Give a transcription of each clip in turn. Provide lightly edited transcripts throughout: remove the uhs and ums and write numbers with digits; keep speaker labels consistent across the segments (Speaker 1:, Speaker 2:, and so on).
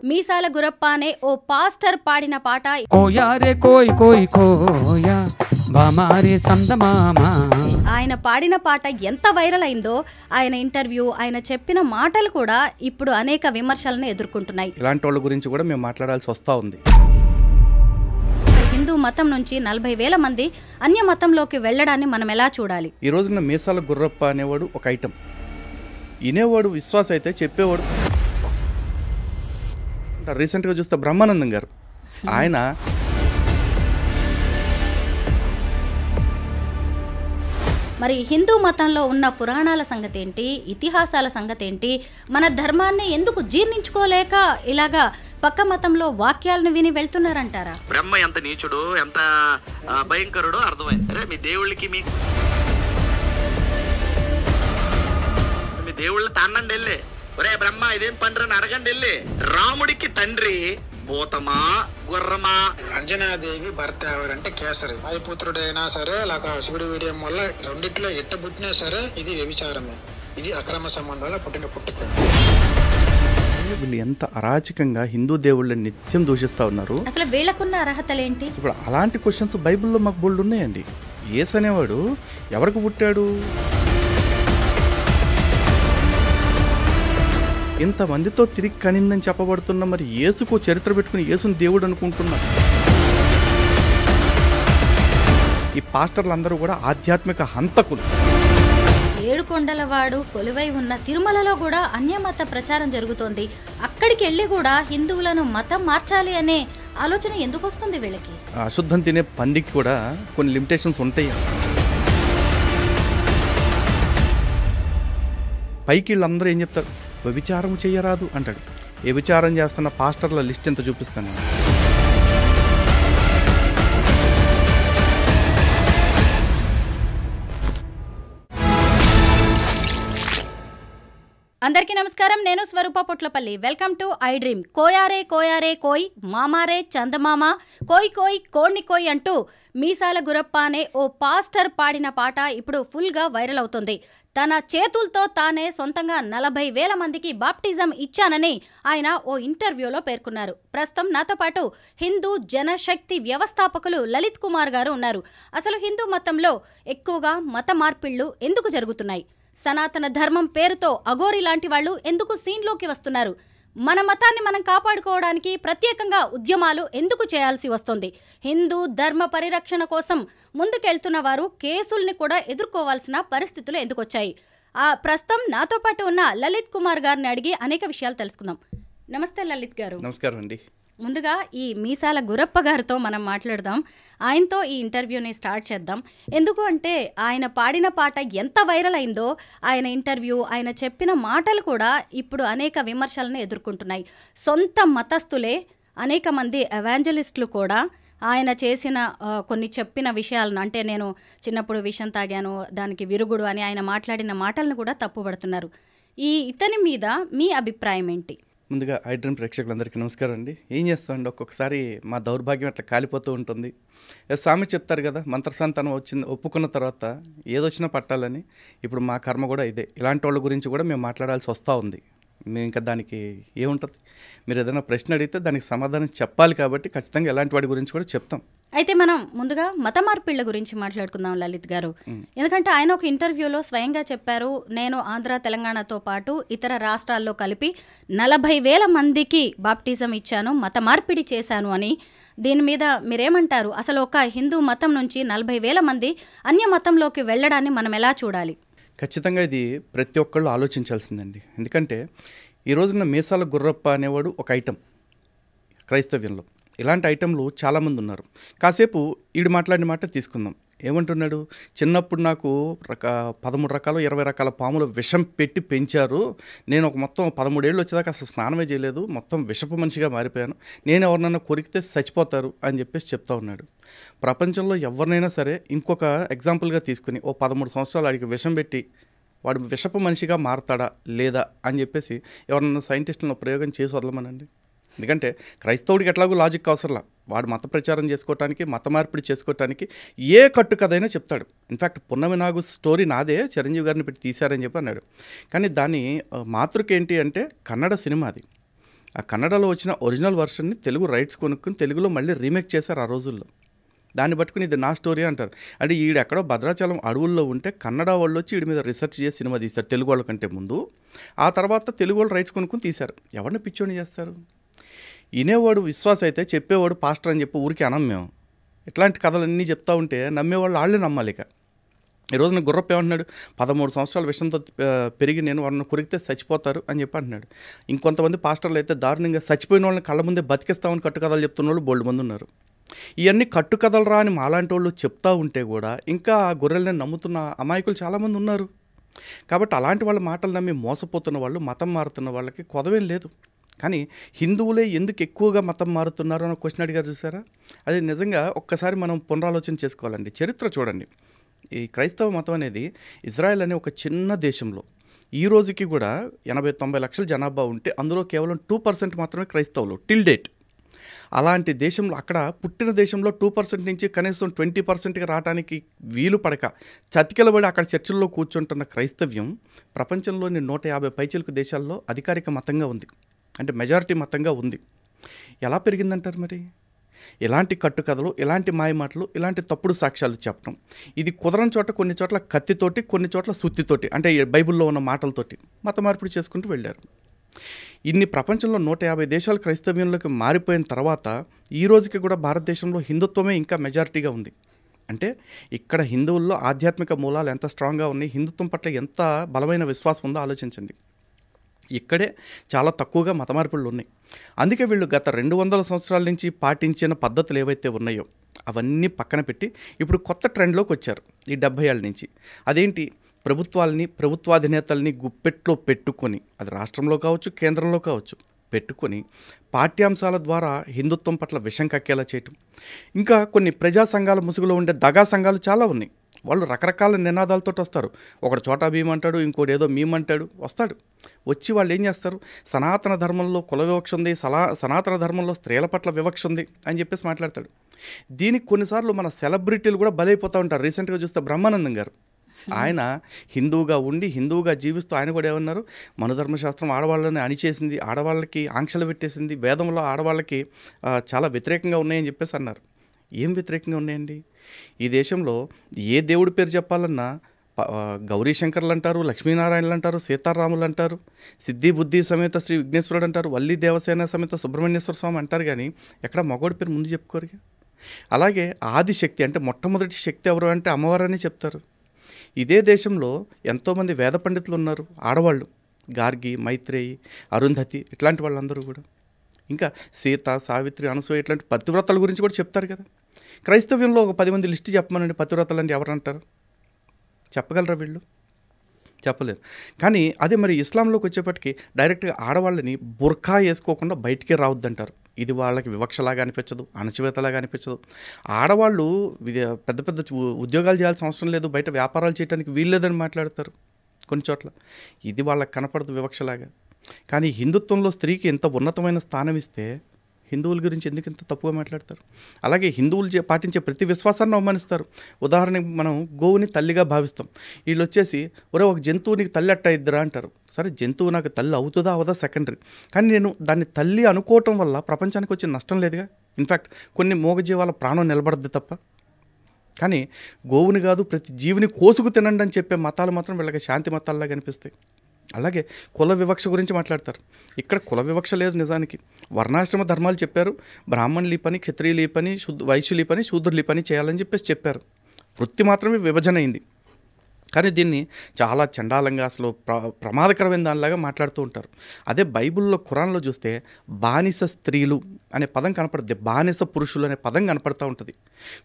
Speaker 1: మీసాల గురప్ప అనే ఓ పాస్టర్ పాడిన పాట
Speaker 2: కోయారే కోయ్ కోయ్ కోయా బామారే సందమామా.
Speaker 1: ఆయన పాడిన పాట ఎంత వైరల్ అయిందో ఆయన ఇంటర్వ్యూ, ఆయన చెప్పిన మాటలు కూడా ఇప్పుడు అనేక విమర్శలను ఎదుర్కొంటున్నాయి.
Speaker 3: ఇలాంటి వాళ్ళ గురించి కూడా మేము మాట్లాడాల్సి వస్తూ ఉంది.
Speaker 1: హిందూ మతం నుంచి 40,000 మంది అన్య మతంలోకి వెళ్ళడాన్ని మనం ఎలా చూడాలి?
Speaker 3: ఈ రోజున మీసాల గుర్రప్ప అనేవాడు ఒక ఐటమ్. వినేవాడు విశ్వాస అయితే చెప్పేవాడు. రీసెంట్గా చూస్తే బ్రహ్మానందం గారు ఆయన
Speaker 1: మరి హిందూ మతంలో ఉన్న పురాణాల సంగతి ఏంటి, ఇతిహాసాల సంగతి ఏంటి, మన ధర్మాన్ని ఎందుకు జీర్ణించుకోలేక ఇలాగా పక్క మతంలో వాక్యాలను విని వెళ్తున్నారంటారా?
Speaker 4: బ్రహ్మ ఎంత నీచుడు, ఎంత భయంకరుడో అర్థమైంది. అరే మీ దేవుళ్ళకి మీ దేవుళ్ళ తానండి వెళ్ళి, ఒరే బ్రహ్మ ఇదేం పండ్రని అడగండి వెళ్ళి. రాముడికి తండ్రి భూతమా గుర్రమా?
Speaker 5: అంజనాదేవి భర్త ఎవరంటే కేసరి. వాయుపుత్రుడైనా సరే లేక శివుడి వీర్యం వల్ల రెండిట్లో ఎట్ట పుట్టినా సరే ఇది వ్యభిచారమే. ఇది అక్రమ సంబంధాల పుట్టిన పుట్టుక.
Speaker 3: వీళ్ళు ఎంత అరాచకంగా హిందూ దేవుళ్ళని నిత్యం దూషిస్తూ ఉన్నారు.
Speaker 1: అసలు వీళ్ళకున్న అర్హతలేంటి?
Speaker 3: ఇప్పుడు అలాంటి క్వశ్చన్స్ బైబిల్లో మాకు బోల్డ్ ఉన్నాయండి. యేసు అనేవాడు ఎవరికి పుట్టాడు? ఇంతమందితో తిరిగి కనిందని చెప్పబడుతున్నా మరి యేసుకు చరిత్ర పెట్టుకుని యేసుని దేవుడు అనుకుంటున్నారు. ఈ పాస్టర్లందరూ కూడా ఆధ్యాత్మిక హంతకులు.
Speaker 1: ఏడుకొండలవాడు కొలువై ఉన్న తిరుమలలో కూడా అన్యమత ప్రచారం జరుగుతోంది. అక్కడికి వెళ్ళి కూడా హిందువులను మతం మార్చాలి అనే ఆలోచన ఎందుకు వస్తుంది వీళ్ళకి?
Speaker 3: అశుద్ధం తినే పందికి కూడా కొన్ని లిమిటేషన్స్ ఉంటాయి. పైకి వీళ్ళందరూ ఏం చెప్తారు? వ్యభిచారం చేయరాదు అంటాడు. వ్యభిచారం చేస్తున్న పాస్టర్ల లిస్ట్ ఎంత చూపిస్తాను.
Speaker 1: అందరికీ నమస్కారం. నేను Swarupa Potlapalli. Welcome to iDream. కోయారే కోయారే కోయ్ మామారే చందమామ కోయ్ కోయ్ కోణ్ణి కోయ్ అంటూ మీసాల గురప్ప అనే ఓ పాస్టర్ పాడిన పాట ఇప్పుడు ఫుల్గా వైరల్ అవుతుంది. తన చేతులతో తానే సొంతంగా 40,000 మందికి బాప్టిజం ఇచ్చానని ఆయన ఓ ఇంటర్వ్యూలో పేర్కొన్నారు. ప్రస్తుతం నాతో పాటు హిందూ జనశక్తి వ్యవస్థాపకులు లలిత్ కుమార్ గారు ఉన్నారు. అసలు హిందూ మతంలో ఎక్కువగా మత మార్పిళ్లు ఎందుకు జరుగుతున్నాయి? సనాతన ధర్మం పేరుతో అఘోరి లాంటి వాళ్ళు ఎందుకు సీన్లోకి వస్తున్నారు? మన మతాన్ని మనం కాపాడుకోవడానికి ప్రత్యేకంగా ఉద్యమాలు ఎందుకు చేయాల్సి వస్తుంది? హిందూ ధర్మ పరిరక్షణ కోసం ముందుకెళ్తున్న వారు కేసుల్ని కూడా ఎదుర్కోవాల్సిన పరిస్థితులు ఎందుకు వచ్చాయి? ప్రస్తుతం నాతో పాటు ఉన్న లలిత్ కుమార్ గారిని అడిగి అనేక విషయాలు తెలుసుకుందాం. నమస్తే లలిత్ గారు.
Speaker 3: నమస్కారం అండి.
Speaker 1: ముందుగా ఈ మీసాల గురప్ప గారితో మనం మాట్లాడదాం. ఆయనతో ఈ ఇంటర్వ్యూని స్టార్ట్ చేద్దాం. ఎందుకు అంటే ఆయన పాడిన పాట ఎంత వైరల్ అయిందో ఆయన ఇంటర్వ్యూ, ఆయన చెప్పిన మాటలు కూడా ఇప్పుడు అనేక విమర్శలను ఎదుర్కొంటున్నాయి. సొంత మతస్థులే, అనేక మంది ఎవాంజలిస్టులు కూడా ఆయన చేసిన కొన్ని చెప్పిన విషయాలను, అంటే నేను చిన్నప్పుడు విషం తాగాను దానికి విరుగుడు అని ఆయన మాట్లాడిన మాటలను కూడా తప్పుపడుతున్నారు. ఇతని మీద మీ అభిప్రాయం ఏంటి?
Speaker 3: ముందుగా ఐ డ్రీమ్ ప్రేక్షకులందరికీ నమస్కారం అండి. ఏం చేస్తామండి, ఒక్కొక్కసారి మా దౌర్భాగ్యం అట్లా కాలిపోతూ ఉంటుంది. స్వామి చెప్తారు కదా, మంత్రసంతానం వచ్చింది ఒప్పుకున్న తర్వాత ఏదొచ్చినా పట్టాలని. ఇప్పుడు మా కర్మ కూడా ఇదే. ఇలాంటి వాళ్ళ గురించి కూడా మేము మాట్లాడాల్సి వస్తూ ఉంది. మేము ఇంకా దానికి ఏముంటుంది, మీరు ఏదైనా ప్రశ్న అడిగితే దానికి సమాధానం చెప్పాలి. కాబట్టి ఖచ్చితంగా ఇలాంటి వాటి గురించి కూడా చెప్తాం.
Speaker 1: అయితే మనం ముందుగా మత మార్పిళ్ల గురించి మాట్లాడుకుందాం లలిత్ గారు. ఎందుకంటే ఆయన ఒక ఇంటర్వ్యూలో స్వయంగా చెప్పారు, నేను ఆంధ్ర తెలంగాణతో పాటు ఇతర రాష్ట్రాల్లో కలిపి 40,000 మందికి బాప్టిజం ఇచ్చాను, మత మార్పిడి చేశాను అని. దీని మీద మీరేమంటారు? అసలు ఒక హిందూ మతం నుంచి 40,000 మంది అన్య మతంలోకి వెళ్ళడాన్ని మనం ఎలా చూడాలి?
Speaker 3: ఖచ్చితంగా ఇది ప్రతి ఒక్కళ్ళు ఆలోచించాల్సిందండి. ఎందుకంటే ఈ రోజున మీసాల గుర్రప్ప అనేవాడు ఒక ఐటమ్ క్రైస్తవ్యంలో. ఇలాంటి ఐటెంలు చాలామంది ఉన్నారు. కాసేపు ఈడు మాట్లాడిన మాట తీసుకుందాం. ఏమంటున్నాడు? చిన్నప్పుడు నాకు 13 రకాలు 20 రకాల పాములు విషం పెట్టి పెంచారు. నేను ఒక మొత్తం 13 ఏళ్ళు వచ్చేదాకా అసలు స్నానమే చేయలేదు, మొత్తం విషపు మనిషిగా మారిపోయాను, నేను ఎవరినైనా కొరికితే చచ్చిపోతారు అని చెప్పేసి చెప్తా ఉన్నాడు. ప్రపంచంలో ఎవరినైనా సరే ఇంకొక ఎగ్జాంపుల్గా తీసుకుని ఓ 13 సంవత్సరాలు వాడికి విషం పెట్టి వాడు విషపు మనిషిగా మారతాడా లేదా అని చెప్పేసి ఎవరన్నా సైంటిస్టులను ప్రయోగం చేసి వదలమనండి. ఎందుకంటే క్రైస్తవుడికి ఎట్లాగో లాజిక్ అవసరంలా, వాడు మత ప్రచారం చేసుకోవటానికి, మత మార్పిడి చేసుకోవటానికి ఏ కట్టు కథైనా చెప్తాడు. ఇన్ఫ్యాక్ట్ పున్నమి నాగు స్టోరీ నాదే, చిరంజీవి గారిని పెట్టి తీశారని చెప్పి అన్నాడు. కానీ దాని మాతృక ఏంటి అంటే కన్నడ సినిమా. అది ఆ కన్నడలో వచ్చిన ఒరిజినల్ వర్షన్ని తెలుగు రైట్స్ కొనుక్కుని తెలుగులో మళ్ళీ రీమేక్ చేశారు ఆ రోజుల్లో. దాన్ని పట్టుకుని ఇది నా స్టోరీ అంటారు. అంటే ఎక్కడో భద్రాచలం అడవుల్లో ఉంటే కన్నడ వాళ్ళు వచ్చి వీడి మీద రీసెర్చ్ చేసి సినిమా తీస్తారు తెలుగు వాళ్ళ కంటే ముందు. ఆ తర్వాత తెలుగు వాళ్ళు రైట్స్ కొనుక్కుని తీశారు. ఎవరిని పిచ్చోని చేస్తారు? వినేవాడు విశ్వాస అయితే చెప్పేవాడు పాస్టర్ అని చెప్పి ఊరికి అనం మేము. ఇట్లాంటి కథలన్నీ చెప్తా ఉంటే నమ్మేవాళ్ళు వాళ్ళే నమ్మాలి. ఇక ఈరోజు నేను గుర్రప్ప ఏమంటున్నాడు, 13 సంవత్సరాల విషయంతో పెరిగి నేను వాళ్ళని కొరికితే చచ్చిపోతారు అని చెప్పి అంటున్నాడు. ఇంకొంతమంది పాస్టర్లు అయితే దారుణంగా చచ్చిపోయిన వాళ్ళని కళ్ళ ముందే బతికిస్తామని కట్టుకథలు చెప్తున్న వాళ్ళు బోల్డ్ మంది ఉన్నారు. ఇవన్నీ కట్టుకథలు రా అని మాలాంటి వాళ్ళు చెప్తా ఉంటే కూడా ఇంకా ఆ గొర్రెల్ని నమ్ముతున్న అమాయకులు చాలామంది ఉన్నారు. కాబట్టి అలాంటి వాళ్ళ మాటలు నమ్మి మోసపోతున్న వాళ్ళు, మతం మారుతున్న వాళ్ళకి కొదవేం లేదు. కానీ హిందువులే ఎందుకు ఎక్కువగా మతం మారుతున్నారు అని క్వశ్చన్ అడిగారు చూసారా? అది నిజంగా ఒక్కసారి మనం పునరాలోచన చేసుకోవాలండి. చరిత్ర చూడండి. ఈ క్రైస్తవ మతం అనేది ఇజ్రాయెల్ అనే ఒక చిన్న దేశంలో ఈ రోజుకి కూడా 80-90 లక్షల జనాభా ఉంటే అందులో కేవలం 2% మాత్రమే క్రైస్తవులు టిల్ డేట్. అలాంటి దేశంలో, అక్కడ పుట్టిన దేశంలో 2% నుంచి కనీసం 20%కి రావడానికి వీలు పడక చతికిలబడి అక్కడ చర్చిల్లో కూర్చుంటున్న క్రైస్తవ్యం ప్రపంచంలోని 150 పైచిలకు దేశాల్లో అధికారిక మతంగా ఉంది. అంటే మెజారిటీ మతంగా ఉంది. ఎలా పెరిగిందంటారు మరి? ఇలాంటి కట్టుకథలు, ఇలాంటి మాయమాటలు, ఇలాంటి తప్పుడు సాక్ష్యాలు చెప్పడం, ఇది కుదరని చోట కొన్ని చోట్ల కత్తితోటి, కొన్ని చోట్ల సుత్తితోటి, అంటే బైబిల్లో ఉన్న మాటలతోటి మత మార్పిడి చేసుకుంటూ వెళ్ళారు. ఇన్ని ప్రపంచంలో 150 దేశాలు క్రైస్తవ్యంలోకి మారిపోయిన తర్వాత ఈ రోజుకి కూడా భారతదేశంలో హిందుత్వమే ఇంకా మెజారిటీగా ఉంది. అంటే ఇక్కడ హిందువుల్లో ఆధ్యాత్మిక మూలాలు ఎంత స్ట్రాంగ్గా ఉన్నాయి, హిందుత్వం పట్ల ఎంత బలమైన విశ్వాసం ఉందో ఆలోచించండి. ఇక్కడే చాలా తక్కువగా మత మార్పులు ఉన్నాయి. అందుకే వీళ్ళు గత 200 సంవత్సరాల నుంచి పాటించిన పద్ధతులు ఏవైతే ఉన్నాయో అవన్నీ పక్కన పెట్టి ఇప్పుడు కొత్త ట్రెండ్లోకి వచ్చారు ఈ 70 ఏళ్ళ నుంచి. అదేంటి? ప్రభుత్వాలని, ప్రభుత్వాధినేతల్ని గుప్పెట్లో పెట్టుకొని, అది రాష్ట్రంలో కావచ్చు, కేంద్రంలో కావచ్చు, పెట్టుకొని పాఠ్యాంశాల ద్వారా హిందుత్వం పట్ల విషం కక్కేలా చేయటం. ఇంకా కొన్ని ప్రజా సంఘాల ముసుగులో ఉండే దగా సంఘాలు చాలా ఉన్నాయి. వాళ్ళు రకరకాల నినాదాలతో వస్తారు. ఒకడు చోటా భీమ్ అంటాడు, ఇంకోటి ఏదో మీమ్ అంటాడు. వస్తాడు, వచ్చి వాళ్ళు ఏం చేస్తారు, సనాతన ధర్మంలో కుల వివక్ష ఉంది, సనాతన ధర్మంలో స్త్రీల పట్ల వివక్ష ఉంది అని చెప్పేసి మాట్లాడతాడు. దీనికి కొన్నిసార్లు మన సెలబ్రిటీలు కూడా బలైపోతూ ఉంటారు. రీసెంట్గా చూస్తే బ్రహ్మానందం గారు, ఆయన హిందువుగా ఉండి హిందువుగా జీవిస్తూ ఆయన కూడా ఏమన్నారు, మనుధర్మశాస్త్రం ఆడవాళ్ళని అణిచేసింది, ఆడవాళ్ళకి ఆంక్షలు పెట్టేసింది, వేదంలో ఆడవాళ్ళకి చాలా వ్యతిరేకంగా ఉన్నాయని చెప్పేసి అన్నారు. ఏం వ్యతిరేకంగా ఉన్నాయండి? ఈ దేశంలో ఏ దేవుడి పేరు చెప్పాలన్నా గౌరీశంకర్లు అంటారు, లక్ష్మీనారాయణలు అంటారు, సీతారాములు అంటారు, సిద్ధి బుద్ధి సమేత శ్రీ విఘ్నేశ్వరుడు అంటారు, వల్లి దేవసేన సమేత సుబ్రహ్మణ్యేశ్వర స్వామి అంటారు. కానీ ఎక్కడ మగోడి పేరు ముందు చెప్పుకోరుగా. అలాగే ఆదిశక్తి అంటే మొట్టమొదటి శక్తి ఎవరు అంటే అమ్మవారని చెప్తారు. ఇదే దేశంలో ఎంతోమంది వేద పండితులు ఉన్నారు, ఆడవాళ్ళు, గార్గి, మైత్రేయి, అరుంధతి, ఇట్లాంటి వాళ్ళందరూ కూడా. ఇంకా సీత, సావిత్రి, అనసూయ ఇట్లాంటి పతివ్రతల గురించి కూడా చెప్తారు కదా. క్రైస్తవ్యంలో ఒక 10 మంది లిస్టు చెప్పమనండి, పతివ్రతలు అంటే ఎవరు అంటారు? చెప్పగలరా వీళ్ళు? చెప్పలేరు. కానీ అదే మరి ఇస్లాంలోకి వచ్చేప్పటికి డైరెక్ట్గా ఆడవాళ్ళని బుర్ఖా వేసుకోకుండా బయటికే రావద్దంటారు. ఇది వాళ్ళకి వివక్షలాగా అనిపించదు, అణచివేతలాగా అనిపించదు. ఆడవాళ్ళు పెద్ద పెద్ద ఉద్యోగాలు చేయాల్సిన అవసరం లేదు, బయట వ్యాపారాలు చేయడానికి వీల్లేదని మాట్లాడతారు కొన్ని చోట్ల. ఇది వాళ్ళకి కనపడదు వివక్షలాగా. కానీ హిందుత్వంలో స్త్రీకి ఎంత ఉన్నతమైన స్థానం ఇస్తే హిందువుల గురించి ఎందుకు ఇంత తప్పుగా మాట్లాడతారు? అలాగే హిందువులు పాటించే ప్రతి విశ్వాసాన్ని అవమానిస్తారు. ఉదాహరణకి మనం గోవుని తల్లిగా భావిస్తాం. వీళ్ళు వచ్చేసి ఒరే ఒక జంతువు నీకు తల్లి అట్ట ఇద్దరా అంటారు. సరే, జంతువు నాకు తల్లి అవుతుందా అవదా సెకండరీ, కానీ నేను దాన్ని తల్లి అనుకోవటం వల్ల ప్రపంచానికి వచ్చే నష్టం లేదుగా. ఇన్ఫ్యాక్ట్ కొన్ని మూగజీవాల ప్రాణం నిలబడద్దు తప్ప. కానీ గోవుని కాదు ప్రతి జీవిని కోసుకు తినండి అని చెప్పే మతాలు మాత్రం వీళ్ళకి శాంతి మతాల్లా కనిపిస్తాయి. అలాగే కుల వివక్ష గురించి మాట్లాడతారు. ఇక్కడ కుల వివక్ష లేదు నిజానికి. వర్ణాశ్రమ ధర్మాలు చెప్పారు. బ్రాహ్మణులు ఈ పని, క్షత్రియులు ఈ పని, వైశ్యులు ఈ పని, శూద్రులు ఈ పని చేయాలని చెప్పారు. వృత్తి మాత్రమే విభజన అయింది. కానీ దీన్ని చాలా చండాలంగా అసలు ప్రమాదకరమైన దానిలాగా మాట్లాడుతూ ఉంటారు. అదే బైబిల్లో ఖురాన్లో చూస్తే బానిస స్త్రీలు అనే పదం కనపడుద్ది, బానిస పురుషులు అనే పదం కనపడుతూ ఉంటుంది.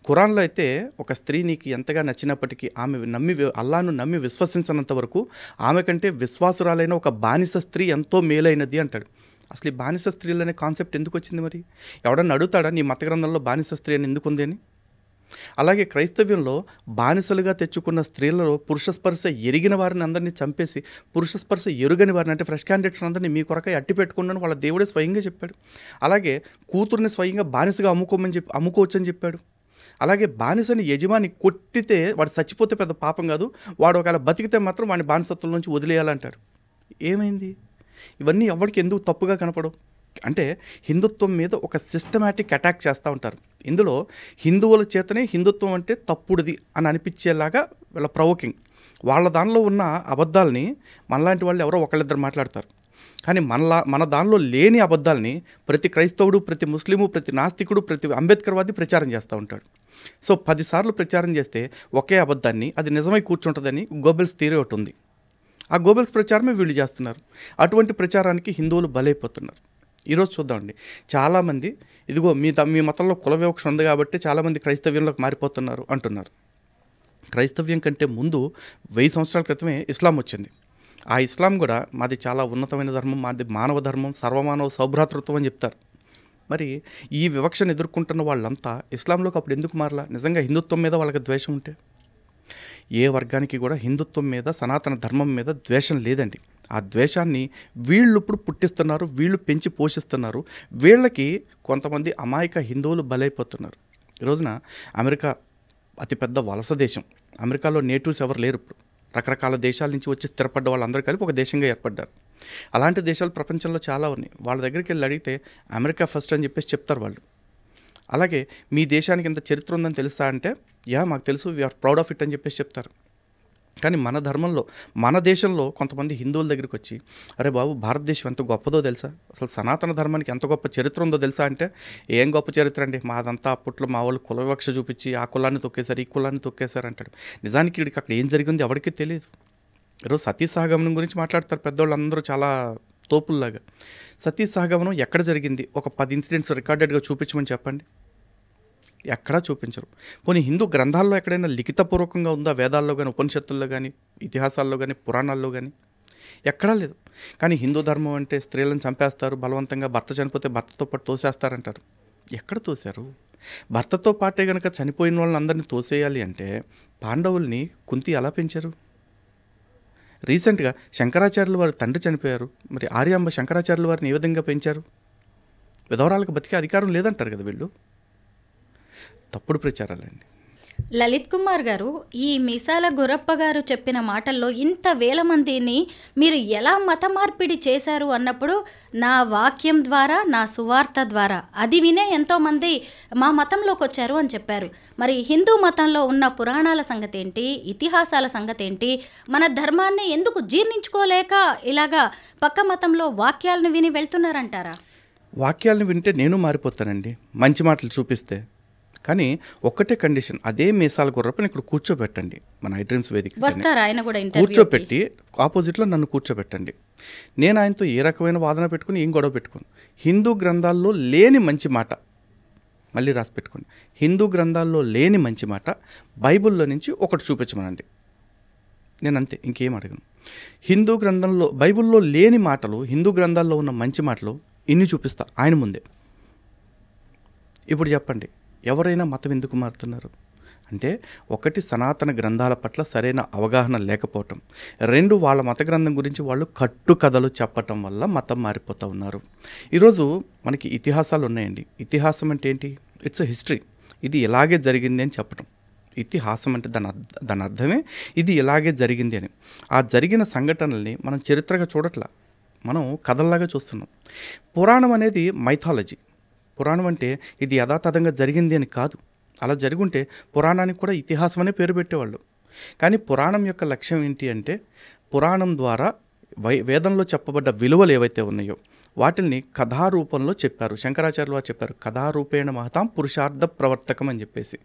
Speaker 3: ఖురాన్లో అయితే ఒక స్త్రీ నీకు ఎంతగా నచ్చినప్పటికీ ఆమె అల్లాను నమ్మి విశ్వసించినంత వరకు ఆమె కంటే విశ్వాసురాలైన ఒక బానిస స్త్రీ ఎంతో మేలైనది అంటాడు. అసలు ఈ బానిస స్త్రీలు అనే కాన్సెప్ట్ ఎందుకు వచ్చింది మరి? ఎవడన్నా అడుగుతాడా నీ మత గ్రంథంలో బానిస స్త్రీ అని ఎందుకు ఉంది అని? అలాగే క్రైస్తవ్యంలో బానిసలుగా తెచ్చుకున్న స్త్రీలలో పురుష స్పర్శ ఎరిగిన వారిని అందరినీ చంపేసి పురుష స్పర్శ ఎరుగని వారిని అంటే ఫ్రెష్ క్యాండిడేట్స్ అందరినీ మీ కొరకై అట్టి పెట్టుకున్నాను వాళ్ళ దేవుడే స్వయంగా చెప్పాడు. అలాగే కూతుర్ని స్వయంగా బానిసగా అమ్ముకోవచ్చని చెప్పాడు. అలాగే బానిసని యజమాని కొట్టితే వాడు చచ్చిపోతే పెద్ద పాపం కాదు, వాడు ఒకవేళ బతికితే మాత్రం వాడిని బానిసత్వం నుంచి వదిలేయాలంటాడు. ఏమైంది? ఇవన్నీ ఎవరికి ఎందుకు తప్పుగా కనపడవు? అంటే హిందుత్వం మీద ఒక సిస్టమేటిక్ అటాక్ చేస్తూ ఉంటారు. ఇందులో హిందువుల చేతనే హిందుత్వం అంటే తప్పుడుది అని అనిపించేలాగా వీళ్ళ ప్రవోకింగ్. వాళ్ళ దానిలో ఉన్న అబద్ధాలని మనలాంటి వాళ్ళు ఎవరో ఒకళ్ళిద్దరు మాట్లాడతారు. కానీ మన దానిలో లేని అబద్ధాలని ప్రతి క్రైస్తవుడు, ప్రతి ముస్లిము, ప్రతి నాస్తికుడు, ప్రతి అంబేద్కర్వాది ప్రచారం చేస్తూ ఉంటాడు. సో 10 సార్లు ప్రచారం చేస్తే ఒకే అబద్ధాన్ని అది నిజమై కూర్చుంటుందని గోబెల్స్ థియరీ ఒకటి ఉంది. ఆ గోబెల్స్ ప్రచారమే వీళ్ళు చేస్తున్నారు. అటువంటి ప్రచారానికి హిందువులు బలైపోతున్నారు. ఈరోజు చూద్దామండి, చాలామంది ఇదిగో మీ మతంలో కుల వివక్ష ఉంది కాబట్టి చాలామంది క్రైస్తవ్యంలోకి మారిపోతున్నారు అంటున్నారు. క్రైస్తవ్యం కంటే ముందు 1000 సంవత్సరాల క్రితమే ఇస్లాం వచ్చింది. ఆ ఇస్లాం కూడా మాది చాలా ఉన్నతమైన ధర్మం, మాది మానవ ధర్మం, సర్వమానవ సౌభ్రాతృత్వం అని చెప్తారు. మరి ఈ వివక్షను ఎదుర్కొంటున్న వాళ్ళంతా ఇస్లాంలోకి అప్పుడు ఎందుకు మారలా? నిజంగా హిందుత్వం మీద వాళ్ళకి ద్వేషం ఉంటే. ఏ వర్గానికి కూడా హిందుత్వం మీద, సనాతన ధర్మం మీద ద్వేషం లేదండి. ఆ ద్వేషాన్ని వీళ్ళు ఇప్పుడు పుట్టిస్తున్నారు, వీళ్ళు పెంచి పోషిస్తున్నారు. వీళ్ళకి కొంతమంది అమాయక హిందువులు బలైపోతున్నారు. ఈ రోజున అమెరికా అతిపెద్ద వలస దేశం. అమెరికాలో నేటివ్స్ ఎవరు లేరు. ఇప్పుడు రకరకాల దేశాల నుంచి వచ్చి స్థిరపడ్డ వాళ్ళందరూ కలిపి ఒక దేశంగా ఏర్పడ్డారు. అలాంటి దేశాలు ప్రపంచంలో చాలా ఉన్నాయి. వాళ్ళ దగ్గరికి వెళ్ళి అడిగితే అమెరికా ఫస్ట్ అని చెప్పేసి చెప్తారు వాళ్ళు. అలాగే మీ దేశానికి ఇంత చరిత్ర ఉందని తెలుసా అంటే, మాకు తెలుసు, వీఆర్ ప్రౌడ్ ఆఫ్ ఇట్ అని చెప్పేసి చెప్తారు. కానీ మన ధర్మంలో, మన దేశంలో కొంతమంది హిందువుల దగ్గరికి వచ్చి, అరే బాబు భారతదేశం ఎంత గొప్పదో తెలుసా, అసలు సనాతన ధర్మానికి ఎంత గొప్ప చరిత్ర ఉందో తెలుసా అంటే, ఏం గొప్ప చరిత్ర అండి, మాదంతా అప్పట్లో మా వాళ్ళు కుల వివక్ష చూపించి ఆ కులాన్ని తొక్కేశారు, ఈ కులాన్ని తొక్కేశారు అంటాడు. నిజానికి వీడికి అక్కడ ఏం జరిగింది ఎవరికి తెలియదు. ఈరోజు సతీ సహగమనం గురించి మాట్లాడతారు పెద్దవాళ్ళు అందరూ చాలా తోపుల్లాగా. సతీ సహగమనం ఎక్కడ జరిగింది? ఒక 10 ఇన్సిడెంట్స్ రికార్డెడ్గా చూపించమని చెప్పండి. ఎక్కడా చూపించరు. పోనీ హిందూ గ్రంథాల్లో ఎక్కడైనా లిఖితపూర్వకంగా ఉందా? వేదాల్లో కానీ, ఉపనిషత్తుల్లో కానీ, ఇతిహాసాల్లో కానీ, పురాణాల్లో కానీ ఎక్కడా లేదు. కానీ హిందూ ధర్మం అంటే స్త్రీలను చంపేస్తారు, బలవంతంగా భర్త చనిపోతే భర్తతో పాటు తోసేస్తారంటారు. ఎక్కడ తోశారు? భర్తతో పాటే కనుక చనిపోయిన వాళ్ళని అందరినీ తోసేయాలి అంటే పాండవుల్ని కుంతి ఎలా పెంచారు? రీసెంట్గా శంకరాచార్యుల వారి తండ్రి చనిపోయారు. మరి ఆర్యాంబ శంకరాచార్యుల వారిని ఏ విధంగా పెంచారు? విధవరాలకు బతికే అధికారం లేదంటారు కదా వీళ్ళు. తప్పుడు ప్రచారాలండి.
Speaker 1: లలిత్ కుమార్ గారు, ఈ మీసాల గురప్ప గారు చెప్పిన మాటల్లో ఇంత వేల మందిని మీరు ఎలా మత మార్పిడి చేశారు అన్నప్పుడు, నా వాక్యం ద్వారా, నా సువార్త ద్వారా అది వినే ఎంతోమంది మా మతంలోకి వచ్చారు అని చెప్పారు. మరి హిందూ మతంలో ఉన్న పురాణాల సంగతి ఏంటి, ఇతిహాసాల సంగతి ఏంటి, మన ధర్మాన్ని ఎందుకు జీర్ణించుకోలేక ఇలాగా పక్క మతంలో వాక్యాలను విని వెళ్తున్నారంటారా?
Speaker 3: వాక్యాలను వింటే నేను మారిపోతానండి, మంచి మాటలు చూపిస్తే. కానీ ఒక్కటే కండిషన్, అదే మీసాల గుర్రప్పని ఇక్కడ కూర్చోబెట్టండి. మన ఐడ్రీమ్స్ వేదిక కూర్చోబెట్టి ఆపోజిట్లో నన్ను కూర్చోబెట్టండి. నేను ఆయనతో ఏ రకమైన వాదన పెట్టుకుని ఏం గొడవ పెట్టుకోను. హిందూ గ్రంథాల్లో లేని మంచి మాట మళ్ళీ రాసి పెట్టుకోండి. హిందూ గ్రంథాల్లో లేని మంచి మాట బైబిల్లో నుంచి ఒకటి చూపించమనండి. నేను అంతే, ఇంకేం అడగను. హిందూ గ్రంథంలో, బైబిల్లో లేని మాటలు హిందూ గ్రంథాల్లో ఉన్న మంచి మాటలు ఇన్ని చూపిస్తా ఆయన ముందే. ఇప్పుడు చెప్పండి, ఎవరైనా మతం ఎందుకు మారుతున్నారు అంటే, ఒకటి సనాతన గ్రంథాల పట్ల సరైన అవగాహన లేకపోవటం, 2 వాళ్ళ మత గ్రంథం గురించి వాళ్ళు కట్టు కథలు చెప్పటం వల్ల మతం మారిపోతూ ఉన్నారు. ఈరోజు మనకి ఇతిహాసాలు ఉన్నాయండి. ఇతిహాసం అంటే ఏంటి? It's a history. ఇది ఇలాగే జరిగింది అని చెప్పటం. ఇతిహాసం అంటే దాని అర్థమే ఇది ఇలాగే జరిగింది అని. ఆ జరిగిన సంఘటనల్ని మనం చరిత్రగా చూడట్లా, మనం కథల్లాగా చూస్తున్నాం. పురాణం అనేది మైథాలజీ. పురాణం అంటే ఇది యథాతథంగా జరిగింది అని కాదు. అలా జరుగుంటే పురాణానికి కూడా ఇతిహాసం అనే పేరు పెట్టేవాళ్ళు. కానీ పురాణం యొక్క లక్ష్యం ఏంటి అంటే, పురాణం ద్వారా వేదంలో చెప్పబడ్డ విలువలు ఏవైతే ఉన్నాయో వాటిని కథారూపంలో చెప్పారు. శంకరాచార్యులు వారు చెప్పారు, కథారూపేణ మహతాం పురుషార్థ ప్రవర్తకం అని చెప్పేసి.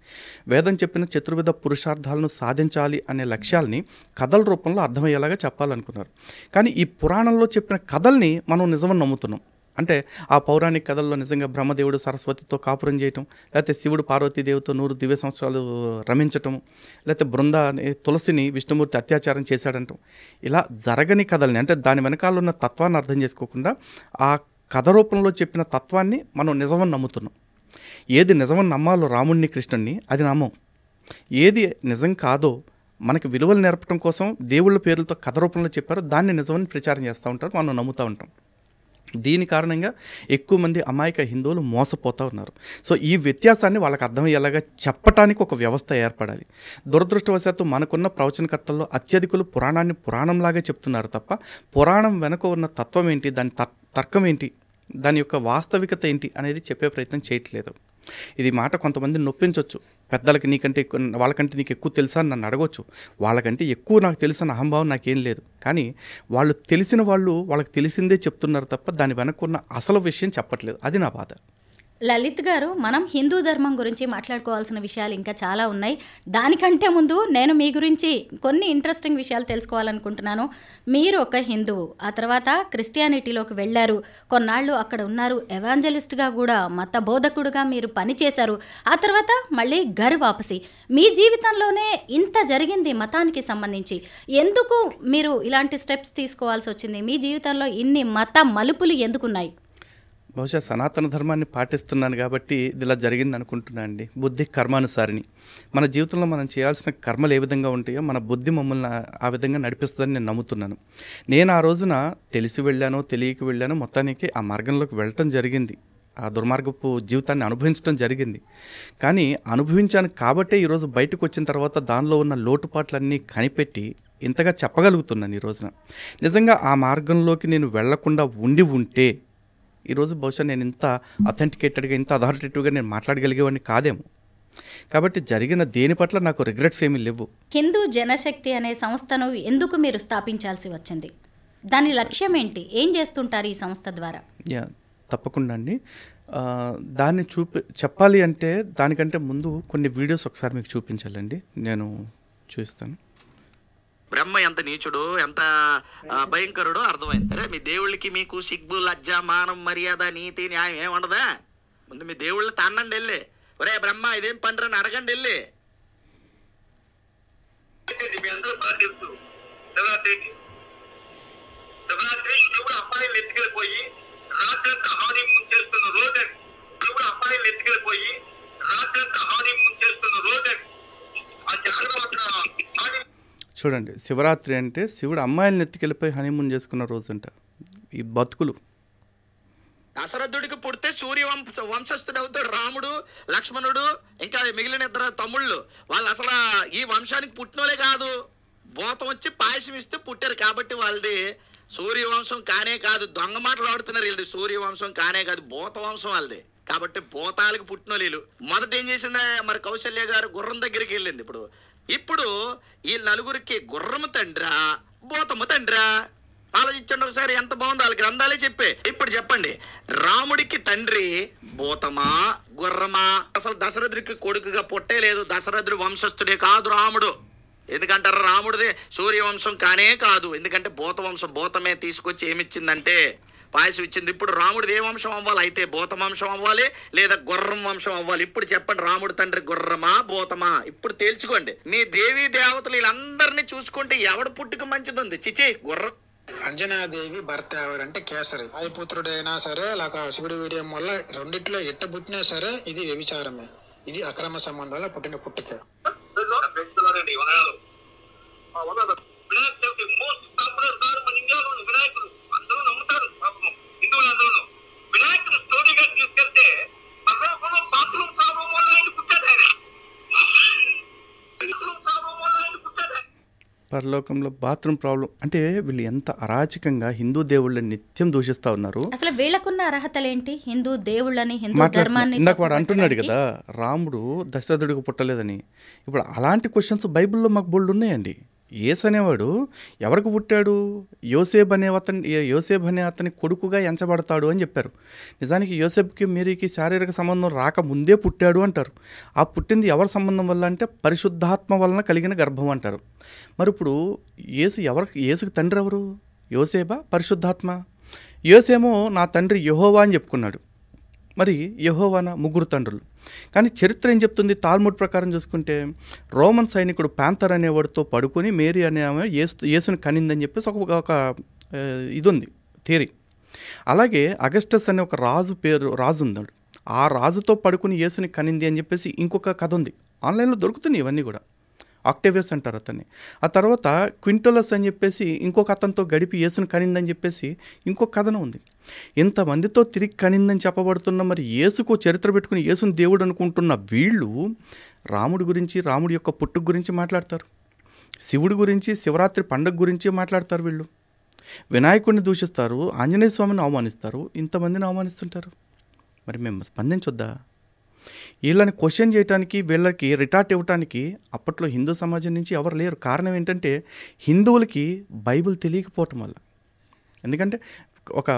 Speaker 3: వేదం చెప్పిన చతుర్విధ పురుషార్థాలను సాధించాలి అనే లక్ష్యాల్ని కథల రూపంలో అర్థమయ్యేలాగా చెప్పాలనుకున్నారు. కానీ ఈ పురాణంలో చెప్పిన కథల్ని మనం నిజమని నమ్ముతున్నాం. అంటే ఆ పౌరాణిక కథల్లో నిజంగా బ్రహ్మదేవుడు సరస్వతితో కాపురం చేయటం, లేకపోతే శివుడు పార్వతీదేవితో 100 దివ్య సంవత్సరాలు రమించటం, లేకపోతే బృంద తులసిని విష్ణుమూర్తి అత్యాచారం చేశాడంటాం. ఇలా జరగని కథల్ని, అంటే దాని వెనకాల ఉన్న తత్వాన్ని అర్థం చేసుకోకుండా ఆ కథ రూపంలో చెప్పిన తత్వాన్ని మనం నిజమని నమ్ముతున్నాం. ఏది నిజమని నమ్మాలో రాముడిని, కృష్ణుడిని, అది నమ్మం. ఏది నిజం కాదో మనకి విలువలు నేర్పడం కోసం దేవుళ్ళ పేర్లతో కథ రూపంలో చెప్పారో దాన్ని నిజమని ప్రచారం చేస్తూ ఉంటారు, మనం నమ్ముతూ ఉంటాం. దీని కారణంగా ఎక్కువ మంది అమాయక హిందువులు మోసపోతూ ఉన్నారు. సో ఈ వ్యత్యాసాన్ని వాళ్ళకి అర్థమయ్యేలాగా చెప్పటానికి ఒక వ్యవస్థ ఏర్పడాలి. దురదృష్టవశాత్తు మనకున్న ప్రవచనకర్తల్లో అత్యధికులు పురాణాన్ని పురాణంలాగా చెప్తున్నారు తప్ప పురాణం వెనుక ఉన్న తత్వం ఏంటి, దాని తర్కం ఏంటి, దాని యొక్క వాస్తవికత ఏంటి అనేది చెప్పే ప్రయత్నం చేయట్లేదు. ఇది మాట కొంతమంది నొప్పించవచ్చు. పెద్దలకి నీకంటే ఎక్కువ, వాళ్ళకంటే నీకు ఎక్కువ తెలుసా అని నన్ను అడగవచ్చు. వాళ్ళకంటే ఎక్కువ నాకు తెలుసన్న అహంభావం నాకేం లేదు. కానీ వాళ్ళు తెలిసిన వాళ్ళు వాళ్ళకి తెలిసిందే చెప్తున్నారు తప్ప దాని వెనక్కున్న అసలు విషయం చెప్పట్లేదు. అది నా బాధ.
Speaker 1: లలిత్ గారు, మనం హిందూ ధర్మం గురించి మాట్లాడుకోవాల్సిన విషయాలు ఇంకా చాలా ఉన్నాయి. దానికంటే ముందు నేను మీ గురించి కొన్ని ఇంట్రెస్టింగ్ విషయాలు తెలుసుకోవాలనుకుంటున్నాను. మీరు ఒక హిందువు, ఆ తర్వాత క్రిస్టియానిటీలోకి వెళ్ళారు, కొన్నాళ్ళు అక్కడ ఉన్నారు, ఎవాంజలిస్ట్గా కూడా మత బోధకుడుగా మీరు పనిచేశారు. ఆ తర్వాత మళ్ళీ ఘర్ వాపసి. మీ జీవితంలోనే ఇంత జరిగింది మతానికి సంబంధించి. ఎందుకు మీరు ఇలాంటి స్టెప్స్ తీసుకోవాల్సి వచ్చింది? మీ జీవితంలో ఇన్ని మత మలుపులు ఎందుకున్నాయి?
Speaker 3: బహుశా సనాతన ధర్మాన్ని పాటిస్తున్నాను కాబట్టి ఇది ఇలా జరిగింది అనుకుంటున్నాను అండి. బుద్ధి కర్మానుసారిని. మన జీవితంలో మనం చేయాల్సిన కర్మలు ఏ విధంగా ఉంటాయో మన బుద్ధి మమ్మల్ని ఆ విధంగా నడిపిస్తుందని నేను నమ్ముతున్నాను. నేను ఆ రోజున తెలిసి వెళ్ళానో తెలియక వెళ్ళానో మొత్తానికి ఆ మార్గంలోకి వెళ్ళటం జరిగింది. ఆ దుర్మార్గపు జీవితాన్ని అనుభవించడం జరిగింది. కానీ అనుభవించాను కాబట్టే ఈరోజు బయటకు వచ్చిన తర్వాత దానిలో ఉన్న లోటుపాట్లన్నీ కనిపెట్టి ఇంతగా చెప్పగలుగుతున్నాను ఈ రోజున. నిజంగా ఆ మార్గంలోకి నేను వెళ్లకుండా ఉంటే ఈరోజు బహుశా నేను ఇంత అథెంటికేటెడ్గా, ఇంత అథారిటేటివ్గా నేను మాట్లాడగలిగేవాడిని కాదేమో. కాబట్టి జరిగిన దేని పట్ల నాకు రిగ్రెట్స్ ఏమీ లేవు.
Speaker 1: హిందూ జనశక్తి అనే సంస్థను ఎందుకు మీరు స్థాపించాల్సి వచ్చింది? దాని లక్ష్యం ఏంటి? ఏం చేస్తుంటారు ఈ సంస్థ ద్వారా?
Speaker 3: తప్పకుండా అండి. దాన్ని చెప్పాలి అంటే దానికంటే ముందు కొన్ని వీడియోస్ ఒకసారి మీకు చూపించాలండి. నేను చూస్తాను.
Speaker 4: బ్రహ్మ ఎంత నీచుడు, ఎంత భయంకరుడో అర్థమైంది. అరే మీ దేవుళ్ళకి మీకు సిగ్గు, లజ్జ, మానం, మర్యాద, నీతి, న్యాయం ఏమి ఉండదా? ముందు మీ దేవుళ్ళు తానండి వెళ్ళి, ఒరే బ్రహ్మ ఇదేం పండ్రు అని అడగండి వెళ్ళి. మీ అందరూ బాగా తెలుసు, శివరాత్రి శివుడు అమ్మాయిని ఎత్తుకెళ్ళిపోయి రాత్రంతా హానీమూన్ చేస్తున్న రోజని. శివుడు అమ్మాయిని ఎత్తుకెళ్ళిపోయి రాత్రంతా హానీమూన్ చేస్తున్న రోజని. ఆ జాగ్రత్త
Speaker 3: చూడండి, శివరాత్రి అంటే శివుడు అమ్మాయిలను ఎత్తుకెళ్ళిపోయి హనీమూన్ చేసుకున్న రోజు అంట. ఈ బతుకులు.
Speaker 4: దశరథుడికి పుడితే సూర్య వంశస్థుడు అవుతాడు రాముడు, లక్ష్మణుడు, ఇంకా మిగిలిన ఇద్దరు తమ్ముళ్ళు. వాళ్ళు అసలు ఈ వంశానికి పుట్టినోలే కాదు, భూతం వచ్చి పాయసం ఇస్తే పుట్టారు. కాబట్టి వాళ్ళది సూర్యవంశం కానే కాదు. దొంగ మాటలు ఆడుతున్నారు. వీళ్ళది సూర్యవంశం కానే కాదు, భూత వంశం వాళ్ళది. కాబట్టి భూతాలకు పుట్టినోళ్ళు. మొదట ఏం చేసిందా మరి కౌశల్య గారు గుర్రం దగ్గరికి వెళ్ళింది. ఇప్పుడు ఈ నలుగురికి గుర్రము తండ్రా, భూతము తండ్రా? ఆలోచించండి ఒకసారి, ఎంత బాగుందో. వాళ్ళ గ్రంథాలే చెప్పే. ఇప్పుడు చెప్పండి, రాముడికి తండ్రి భూతమా, గుర్రమా? అసలు దశరథుడికి కొడుకుగా పుట్టే లేదు. దశరథుడి వంశస్థుడే కాదు రాముడు. ఎందుకంటారు? రాముడిదే సూర్యవంశం కానే కాదు. ఎందుకంటే భూత వంశం, భూతమే తీసుకొచ్చి ఏమిచ్చిందంటే పాయసం ఇచ్చింది. ఇప్పుడు రాముడిది ఏ వంశం అవ్వాలి? అయితే భూత వంశం అవ్వాలి, లేదా గుర్రం వంశం అవ్వాలి. ఇప్పుడు చెప్పండి, రాముడి తండ్రి గుర్రమా, భూతమా? ఇప్పుడు తేల్చుకోండి. మీ దేవీ దేవతలు వీళ్ళందరినీ చూసుకుంటే ఎవడు పుట్టుక మంచిది? చిచి, గుర్రం.
Speaker 5: అంజనాదేవి భర్త ఎవరంటే కేసరి. వాయుపుత్రుడైనా సరే లేక శివుడి వీర్యం వల్ల రెండిట్లో ఎట్ట పుట్టినా సరే ఇది వ్యభిచారమే. ఇది అక్రమ సంబంధాల పుట్టిన పుట్టుకే. వినాయకుడు అందరూ నమ్ముతారు. హిందువులందరూ వినాయకుడు స్టోరీగా తీసుకెళ్తే బాత్రూమ్ ప్రాబ్లం వల్ల ఆయన పుట్టాడు.
Speaker 3: పరలోకంలో బాత్రూమ్ ప్రాబ్లం అంటే వీళ్ళు ఎంత అరాచకంగా హిందూ దేవుళ్ళని నిత్యం దూషిస్తూ ఉన్నారు.
Speaker 1: అసలు వీళ్ళకున్న అర్హతలేంటి? హిందూ దేవుళ్ళని, హిందూ ధర్మాన్ని.
Speaker 3: ఇందాక వాడు అంటున్నాడు కదా, రాముడు దశరథుడికి పుట్టలేదని. ఇప్పుడు అలాంటి క్వశ్చన్స్ బైబిల్లో మాకు బోల్డ్ ఉన్నాయండి. యేసు అనేవాడు ఎవరికి పుట్టాడు? యోసేబ్ అనే అతని కొడుకుగా ఎంచబడతాడు అని చెప్పారు. నిజానికి యోసేబ్కి మేరీకి శారీరక సంబంధం రాకముందే పుట్టాడు అంటారు. ఆ పుట్టింది ఎవరి సంబంధం వల్ల అంటే పరిశుద్ధాత్మ వలన కలిగిన గర్భం అంటారు. మరి ఇప్పుడు యేసుకి తండ్రి ఎవరు? యోసేబా, పరిశుద్ధాత్మ? యోసేమో నా తండ్రి యెహోవా అని చెప్పుకున్నాడు. మరి యెహోవానా? ముగ్గురు తండ్రులు. కానీ చరిత్ర ఏం చెప్తుంది? తాల్ముడ్ ప్రకారం చూసుకుంటే రోమన్ సైనికుడు ప్యాంతర్ అనేవాడితో పడుకొని మేరీ అనే ఆమె యేసుని కనిందని చెప్పేసి ఒక ఇది ఉంది, థియరీ. అలాగే అగస్టస్ అనే ఒక రాజు ఉన్నాడు. ఆ రాజుతో పడుకుని యేసుని కనింది అని చెప్పేసి ఇంకొక కథ ఉంది. ఆన్లైన్లో దొరుకుతున్నాయి ఇవన్నీ కూడా. ఆక్టేవియస్ అంటారు అతన్ని. ఆ తర్వాత క్వింటోలస్ అని చెప్పేసి ఇంకొక అతనితో గడిపి యేసుని కనిందని చెప్పేసి ఇంకొక కథనం ఉంది. ఇంతమందితో తిరిగి కనిందని చెప్పబడుతున్న మరి యేసుకు చరిత్ర పెట్టుకుని యేసుని దేవుడు అనుకుంటున్న వీళ్ళు రాముడి గురించి, రాముడి యొక్క పుట్టుక గురించి మాట్లాడతారు. శివుడి గురించి, శివరాత్రి పండుగ గురించి మాట్లాడతారు వీళ్ళు. వినాయకుడిని దూషిస్తారు, ఆంజనేయ స్వామిని అవమానిస్తారు, ఇంతమందిని అవమానిస్తుంటారు. మరి మేము స్పందించొద్దా? వీళ్ళని క్వశ్చన్ చేయడానికి, వీళ్ళకి రిటార్ట్ ఇవ్వటానికి అప్పట్లో హిందూ సమాజం నుంచి ఎవరు లేరు. కారణం ఏంటంటే హిందువులకి బైబిల్ తెలియకపోవటం వల్ల. ఎందుకంటే ఒక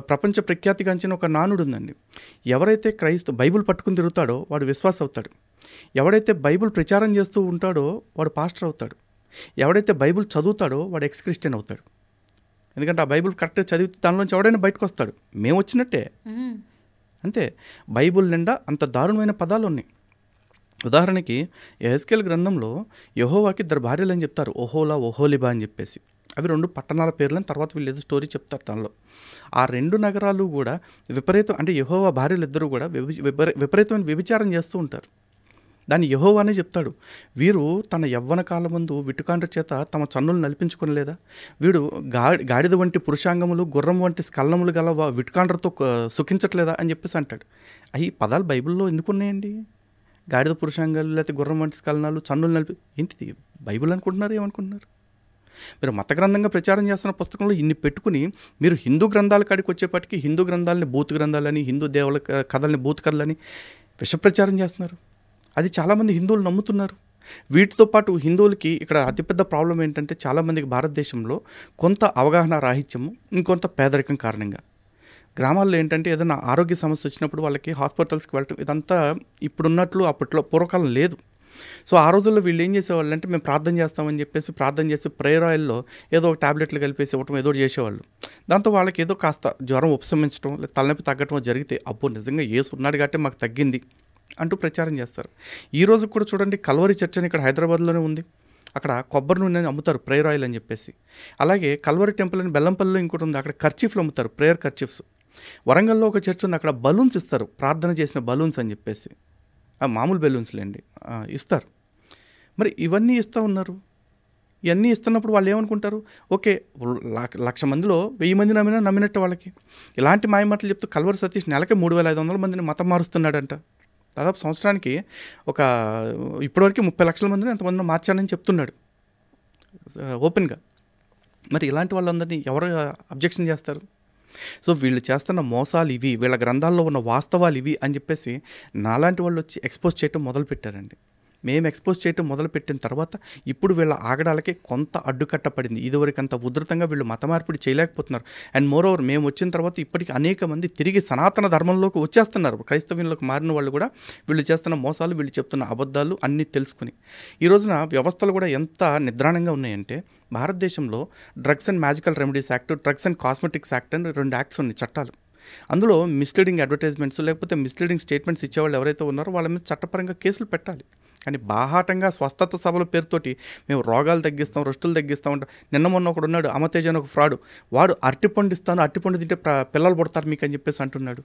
Speaker 3: ప్రపంచ ప్రఖ్యాతిగాంచిన ఒక నానుడు ఉందండి, ఎవరైతే బైబిల్ పట్టుకుని తిరుగుతాడో వాడు విశ్వాస అవుతాడు, ఎవడైతే బైబిల్ ప్రచారం చేస్తూ ఉంటాడో వాడు పాస్టర్ అవుతాడు, ఎవడైతే బైబిల్ చదువుతాడో వాడు ఎక్స్ క్రిస్టియన్ అవుతాడు. ఎందుకంటే ఆ బైబిల్ కరెక్ట్గా చదివితే దానిలోంచి ఎవడైనా బయటకు వస్తాడు. మేము వచ్చినట్టే అంతే. బైబిల్ నిండా అంత దారుణమైన పదాలు ఉన్నాయి. ఉదాహరణకి యెహెజ్కేలు గ్రంథంలో యెహోవాకి 2 భార్యలు అని చెప్తారు, ఓహోలా ఓహోలిబా అని చెప్పేసి. అవి 2 పట్టణాల పేర్లని తర్వాత వీళ్ళు ఏదో స్టోరీ చెప్తారు దానిలో. ఆ 2 నగరాలు కూడా విపరీతం, అంటే యెహోవా భార్యలు ఇద్దరు కూడా విపరీతమైన వ్యభిచారం చేస్తూ ఉంటారు. దాన్ని యెహోవానే చెప్తాడు, వీరు తన యవ్వన కాలమందు విటుకాండ్ర చేత తమ చన్నులు నలిపించుకొనలేదా, వీడు గాడిద వంటి పురుషాంగములు, గుర్రం వంటి స్కలనములు గల విటుకాండ్రతో సుఖించట్లేదా అని చెప్పేసి అంటాడు. అవి పదాలు బైబిల్లో ఎందుకు ఉన్నాయండి? గాడిద పురుషాంగాలు, లేకపోతే గుర్రం వంటి స్కలనాలు, చన్నులు ఏంటిది బైబిల్ అనుకుంటున్నారు? ఏమనుకుంటున్నారు మీరు? మత గ్రంథంగా ప్రచారం చేస్తున్న పుస్తకంలో ఇన్ని పెట్టుకుని మీరు హిందూ గ్రంథాల కాడికి వచ్చేప్పటికీ హిందూ గ్రంథాలని బూతు గ్రంథాలని, హిందూ దేవుల కథల్ని బూతు కథలని విషప్రచారం చేస్తున్నారు. అది చాలామంది హిందువులు నమ్ముతున్నారు. వీటితో పాటు హిందువులకి ఇక్కడ అతిపెద్ద ప్రాబ్లం ఏంటంటే, చాలామందికి భారతదేశంలో కొంత అవగాహన రాహిత్యము, ఇంకొంత పేదరికం కారణంగా గ్రామాల్లో ఏంటంటే ఏదైనా ఆరోగ్య సమస్య వచ్చినప్పుడు వాళ్ళకి హాస్పిటల్స్కి వెళ్ళటం ఇదంతా ఇప్పుడున్నట్లు అప్పట్లో పూర్వకాలం లేదు. సో ఆ రోజుల్లో వీళ్ళు ఏం చేసేవాళ్ళు అంటే, మేము ప్రార్థన చేస్తామని చెప్పేసి ప్రార్థన చేసి ప్రేయర్ ఆయిల్లో ఏదో ఒక టాబ్లెట్లు కలిపేసి ఇవ్వటం ఏదో చేసేవాళ్ళు. దాంతో వాళ్ళకి ఏదో కాస్త జ్వరం ఉపశమించడం, లేదా తలనొప్పి తగ్గటం జరిగితే, అబ్బో నిజంగా యేసు ఉన్నాడు కాబట్టి మాకు తగ్గింది అంటూ ప్రచారం చేస్తారు. ఈరోజు కూడా చూడండి, కల్వరి చర్చ్ అని ఇక్కడ హైదరాబాద్లోనే ఉంది. అక్కడ కొబ్బరి నూనె అమ్ముతారు, ప్రేయర్ ఆయిల్ అని చెప్పేసి. అలాగే కల్వరి టెంపుల్ అని బెల్లంపల్లిలో ఇంకోటి ఉంది, అక్కడ కర్చీఫ్లు అమ్ముతారు, ప్రేయర్ కర్చీఫ్స్. వరంగల్లో ఒక చర్చ్ ఉంది, అక్కడ బలూన్స్ ఇస్తారు, ప్రార్థన చేసిన బలూన్స్ అని చెప్పేసి. మామూలు బెలూన్స్లేండి ఇస్తారు. మరి ఇవన్నీ ఇస్తూ ఉన్నారు. ఇవన్నీ ఇస్తున్నప్పుడు వాళ్ళు ఏమనుకుంటారు, ఓకే 1,00,000 మందిలో 1000 మంది నమ్మినట్టు వాళ్ళకి. ఇలాంటి మాయమాటలు చెప్తూ కల్వరి సతీష్ నెలకి 3,500 మందిని మతం మారుస్తున్నాడంట. దాదాపు సంవత్సరానికి ఇప్పటివరకు 30 లక్షల మందిని ఎంతమందిని మార్చాలని చెప్తున్నాడు ఓపెన్గా. మరి ఇలాంటి వాళ్ళందరినీ ఎవరు అబ్జెక్షన్ చేస్తారు? సో వీళ్ళు చేస్తున్న మోసాలు ఇవి, వీళ్ళ గ్రంథాల్లో ఉన్న వాస్తవాలు ఇవి అని చెప్పేసి నాలాంటి వాళ్ళు వచ్చి ఎక్స్పోజ్ చేయటం మొదలుపెట్టారండి. మేము ఎక్స్పోజ్ చేయటం మొదలుపెట్టిన తర్వాత ఇప్పుడు వీళ్ళ ఆగడాలకి కొంత అడ్డుకట్ట పడింది. ఇదివరకు అంత ఉధృతంగా వీళ్ళు మత మార్పిడి చేయలేకపోతున్నారు. అండ్ మోరోవర్ మేము వచ్చిన తర్వాత ఇప్పటికీ అనేక మంది తిరిగి సనాతన ధర్మంలోకి వచ్చేస్తున్నారు. క్రైస్తవ్యంలోకి మారిన వాళ్ళు కూడా వీళ్ళు చేస్తున్న మోసాలు, వీళ్ళు చెప్తున్న అబద్ధాలు అన్నీ తెలుసుకుని. ఈ రోజున వ్యవస్థలు కూడా ఎంత నిద్రాణంగా ఉన్నాయంటే, భారతదేశంలో drugs and magical remedies act, drugs and cosmetics act అని 2 యాక్ట్స్ ఉన్నాయి, చట్టాలు. అందులో మిస్లీడింగ్ అడ్వర్టైజ్మెంట్స్ లేకపోతే మిస్లీడింగ్ స్టేట్మెంట్స్ ఇచ్చేవాళ్ళు ఎవరైతే ఉన్నారో వాళ్ళ మీద చట్టపరంగా కేసులు పెట్టాలి. కానీ బాహాటంగా స్వస్థత సభల పేరుతోటి మేము రోగాలు తగ్గిస్తాం, రొస్టులు తగ్గిస్తాం అంట. నిన్న మొన్న ఒకడు ఉన్నాడు, అమతేజ అని ఒక ఫ్రాడు, వాడు అరటిపండు ఇస్తాను, అరటిపండు తింటే పిల్లలు పుడతారు మీకు అని చెప్పేసి అంటున్నాడు.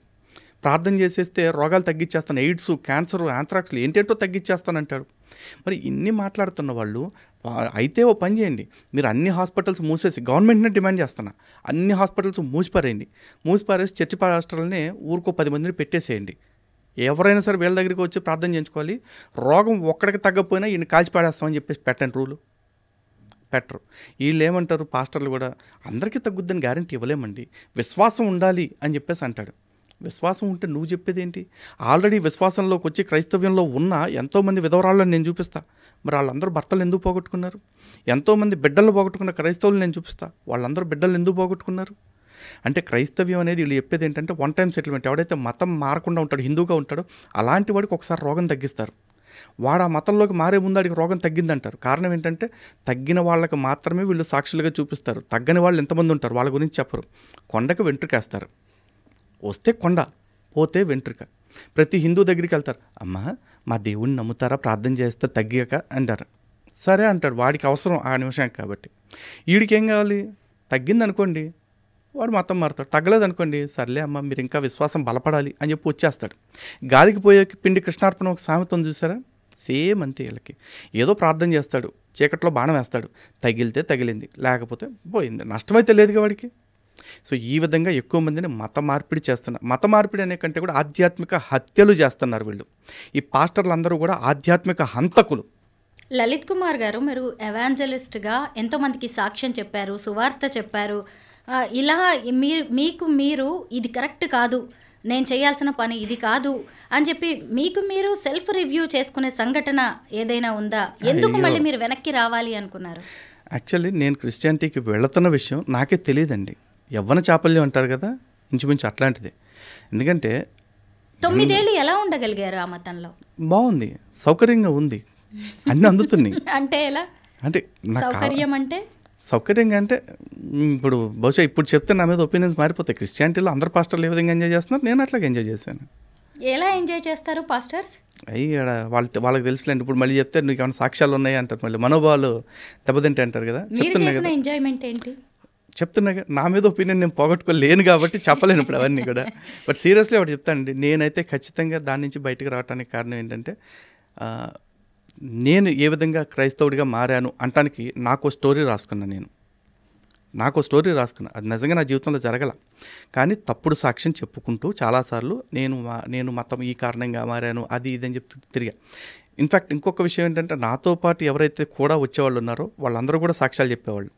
Speaker 3: ప్రార్థన చేసేస్తే రోగాలు తగ్గించేస్తాను, ఎయిడ్స్, క్యాన్సర్, యాంథ్రాక్స్లు ఏంటేంటో తగ్గించేస్తానంటాడు. మరి ఇన్ని మాట్లాడుతున్న వాళ్ళు అయితే ఓ పని చేయండి, మీరు అన్ని హాస్పిటల్స్ మూసేసి, గవర్నమెంట్నే డిమాండ్ చేస్తున్నా, అన్ని హాస్పిటల్స్ మూసిపారేసి చర్చి పాస్టర్లని ఊరికో 10 మందిని పెట్టేసేయండి. ఎవరైనా సరే వీళ్ళ దగ్గరికి వచ్చి ప్రార్థన చేయించుకోవాలి. రోగం ఒక్కడికి తగ్గకపోయినా ఈయన కాల్చి పాడేస్తామని చెప్పేసి పెట్టండి, రూలు పెట్టరు. వీళ్ళు ఏమంటారు, పాస్టర్లు కూడా అందరికీ తగ్గుద్దని గ్యారంటీ ఇవ్వలేమండి, విశ్వాసం ఉండాలి అని చెప్పేసి అంటాడు. విశ్వాసం ఉంటే నువ్వు చెప్పేది ఏంటి? ఆల్రెడీ విశ్వాసంలోకి వచ్చి క్రైస్తవ్యంలో ఉన్న ఎంతోమంది విధవరాళ్ళని నేను చూపిస్తా. మరి వాళ్ళందరూ భర్తలు ఎందుకు పోగొట్టుకున్నారు? ఎంతోమంది బిడ్డలు పోగొట్టుకున్న క్రైస్తవులు నేను చూపిస్తా, వాళ్ళందరూ బిడ్డలు ఎందుకు పోగొట్టుకున్నారు? అంటే క్రైస్తవ్యం అనేది వీళ్ళు చెప్పేది ఏంటంటే 1 టైం సెటిల్మెంట్. ఎవడైతే మతం మారకుండా ఉంటాడో, హిందూగా ఉంటాడో అలాంటి వాడికి ఒకసారి రోగం తగ్గిస్తారు. వాడు ఆ మతంలోకి మారే ముందు వాడికి రోగం తగ్గిందంటారు. కారణం ఏంటంటే తగ్గిన వాళ్ళకి మాత్రమే వీళ్ళు సాక్షులుగా చూపిస్తారు. తగ్గని వాళ్ళు ఎంతమంది ఉంటారు వాళ్ళ గురించి చెప్పరు. కొండకు వెంట్రుకేస్తారు, వస్తే కొండ, పోతే వెంట్రుక. ప్రతి హిందూ దగ్గరికి వెళ్తారు, అమ్మ మా దేవుడిని నమ్ముతారా, ప్రార్థన చేస్తే తగ్గాక అంటారు. సరే అంటాడు, వాడికి అవసరం ఆ నిమిషానికి కాబట్టి. వీడికి ఏం కావాలి, తగ్గిందనుకోండి వాడు మతం మారుతాడు, తగ్గలేదనుకోండి సర్లే అమ్మ మీరు ఇంకా విశ్వాసం బలపడాలి అని చెప్పి వచ్చేస్తాడు. గాలికి పోయే పిండి కృష్ణార్పణ ఒక సామెతం చూసారా, సేమ్ అంతే. వీళ్ళకి ఏదో ప్రార్థన చేస్తాడు, చీకట్లో బాణం వేస్తాడు, తగిలితే తగిలింది, లేకపోతే పోయింది, నష్టమైతే లేదుగా వాడికి. సో ఈ విధంగా ఎక్కువ మందిని మత మార్పిడి చేస్తున్నారు. మత మార్పిడి అనే కంటే కూడా ఆధ్యాత్మిక హత్యలు చేస్తున్నారు వీళ్ళు. ఈ పాస్టర్లు అందరూ కూడా ఆధ్యాత్మిక హంతకులు.
Speaker 1: లలిత్ కుమార్ గారు, మీరు ఎవాంజలిస్ట్గా ఎంతోమందికి సాక్ష్యం చెప్పారు, సువార్త చెప్పారు. ఇలా మీరు ఇది కరెక్ట్ కాదు, నేను చేయాల్సిన పని ఇది కాదు అని చెప్పి మీకు మీరు సెల్ఫ్ రివ్యూ చేసుకునే సంఘటన ఏదైనా ఉందా? ఎందుకు మళ్ళీ మీరు వెనక్కి రావాలి అనుకున్నారు?
Speaker 3: యాక్చువల్లీ నేను క్రిస్టియానిటీకి వెళుతున్న విషయం నాకే తెలియదండి. యవ్వన చాపల్యం అంటారు కదా, ఇంచుమించు అట్లాంటిది. ఎందుకంటే
Speaker 1: 9 ఏళ్ళు ఎలా ఉండగలిగారు ఆ మతంలో?
Speaker 3: బాగుంది, సౌకర్యంగా ఉంది, అన్నీ అందుతున్నాయి.
Speaker 1: అంటే ఎలా
Speaker 3: అంటే
Speaker 1: సౌకర్యం అంటే?
Speaker 3: సౌకర్యంగా అంటే ఇప్పుడు బహుశా ఇప్పుడు చెప్తే నా మీద ఒపీనియన్స్ మారిపోతాయి. క్రిస్టియానిటీలో అందరు పాస్టర్లు ఏ విధంగా ఎంజాయ్ చేస్తున్నారు, నేను అట్లాగే ఎంజాయ్ చేశాను.
Speaker 1: ఎలా ఎంజాయ్ చేస్తారు పాస్టర్స్?
Speaker 3: అయ్యాడ వాళ్ళకి తెలుసులేండి. ఇప్పుడు మళ్ళీ చెప్తే నీకు ఏమైనా సాక్ష్యాలు ఉన్నాయి అంటారు, మళ్ళీ మనోభావాలు దెబ్బతింటే అంటారు కదా. చెప్తున్నా కదా,
Speaker 1: ఎంజాయ్మెంట్ ఏంటి
Speaker 3: చెప్తున్నా నా మీద ఒపీనియన్ నేను పోగొట్టుకోలేను కాబట్టి చెప్పలేను ఇప్పుడు అవన్నీ కూడా. బట్ సీరియస్లీ ఒకటి చెప్తానండి, నేనైతే ఖచ్చితంగా దాని నుంచి బయటకు రావడానికి కారణం ఏంటంటే నేను ఏ విధంగా క్రైస్తవుడిగా మారాను అంటానికి నాకు స్టోరీ రాసుకున్నా. అది నిజంగా నా జీవితంలో జరగల, కానీ తప్పుడు సాక్ష్యం చెప్పుకుంటూ చాలాసార్లు నేను మతం ఈ కారణంగా మారాను అది ఇదని చెప్తూ తిరిగా. ఇన్ఫ్యాక్ట్ ఇంకొక విషయం ఏంటంటే నాతో పాటు ఎవరైతే కూడా వచ్చేవాళ్ళు ఉన్నారో వాళ్ళందరూ కూడా సాక్ష్యాలు చెప్పేవాళ్ళు.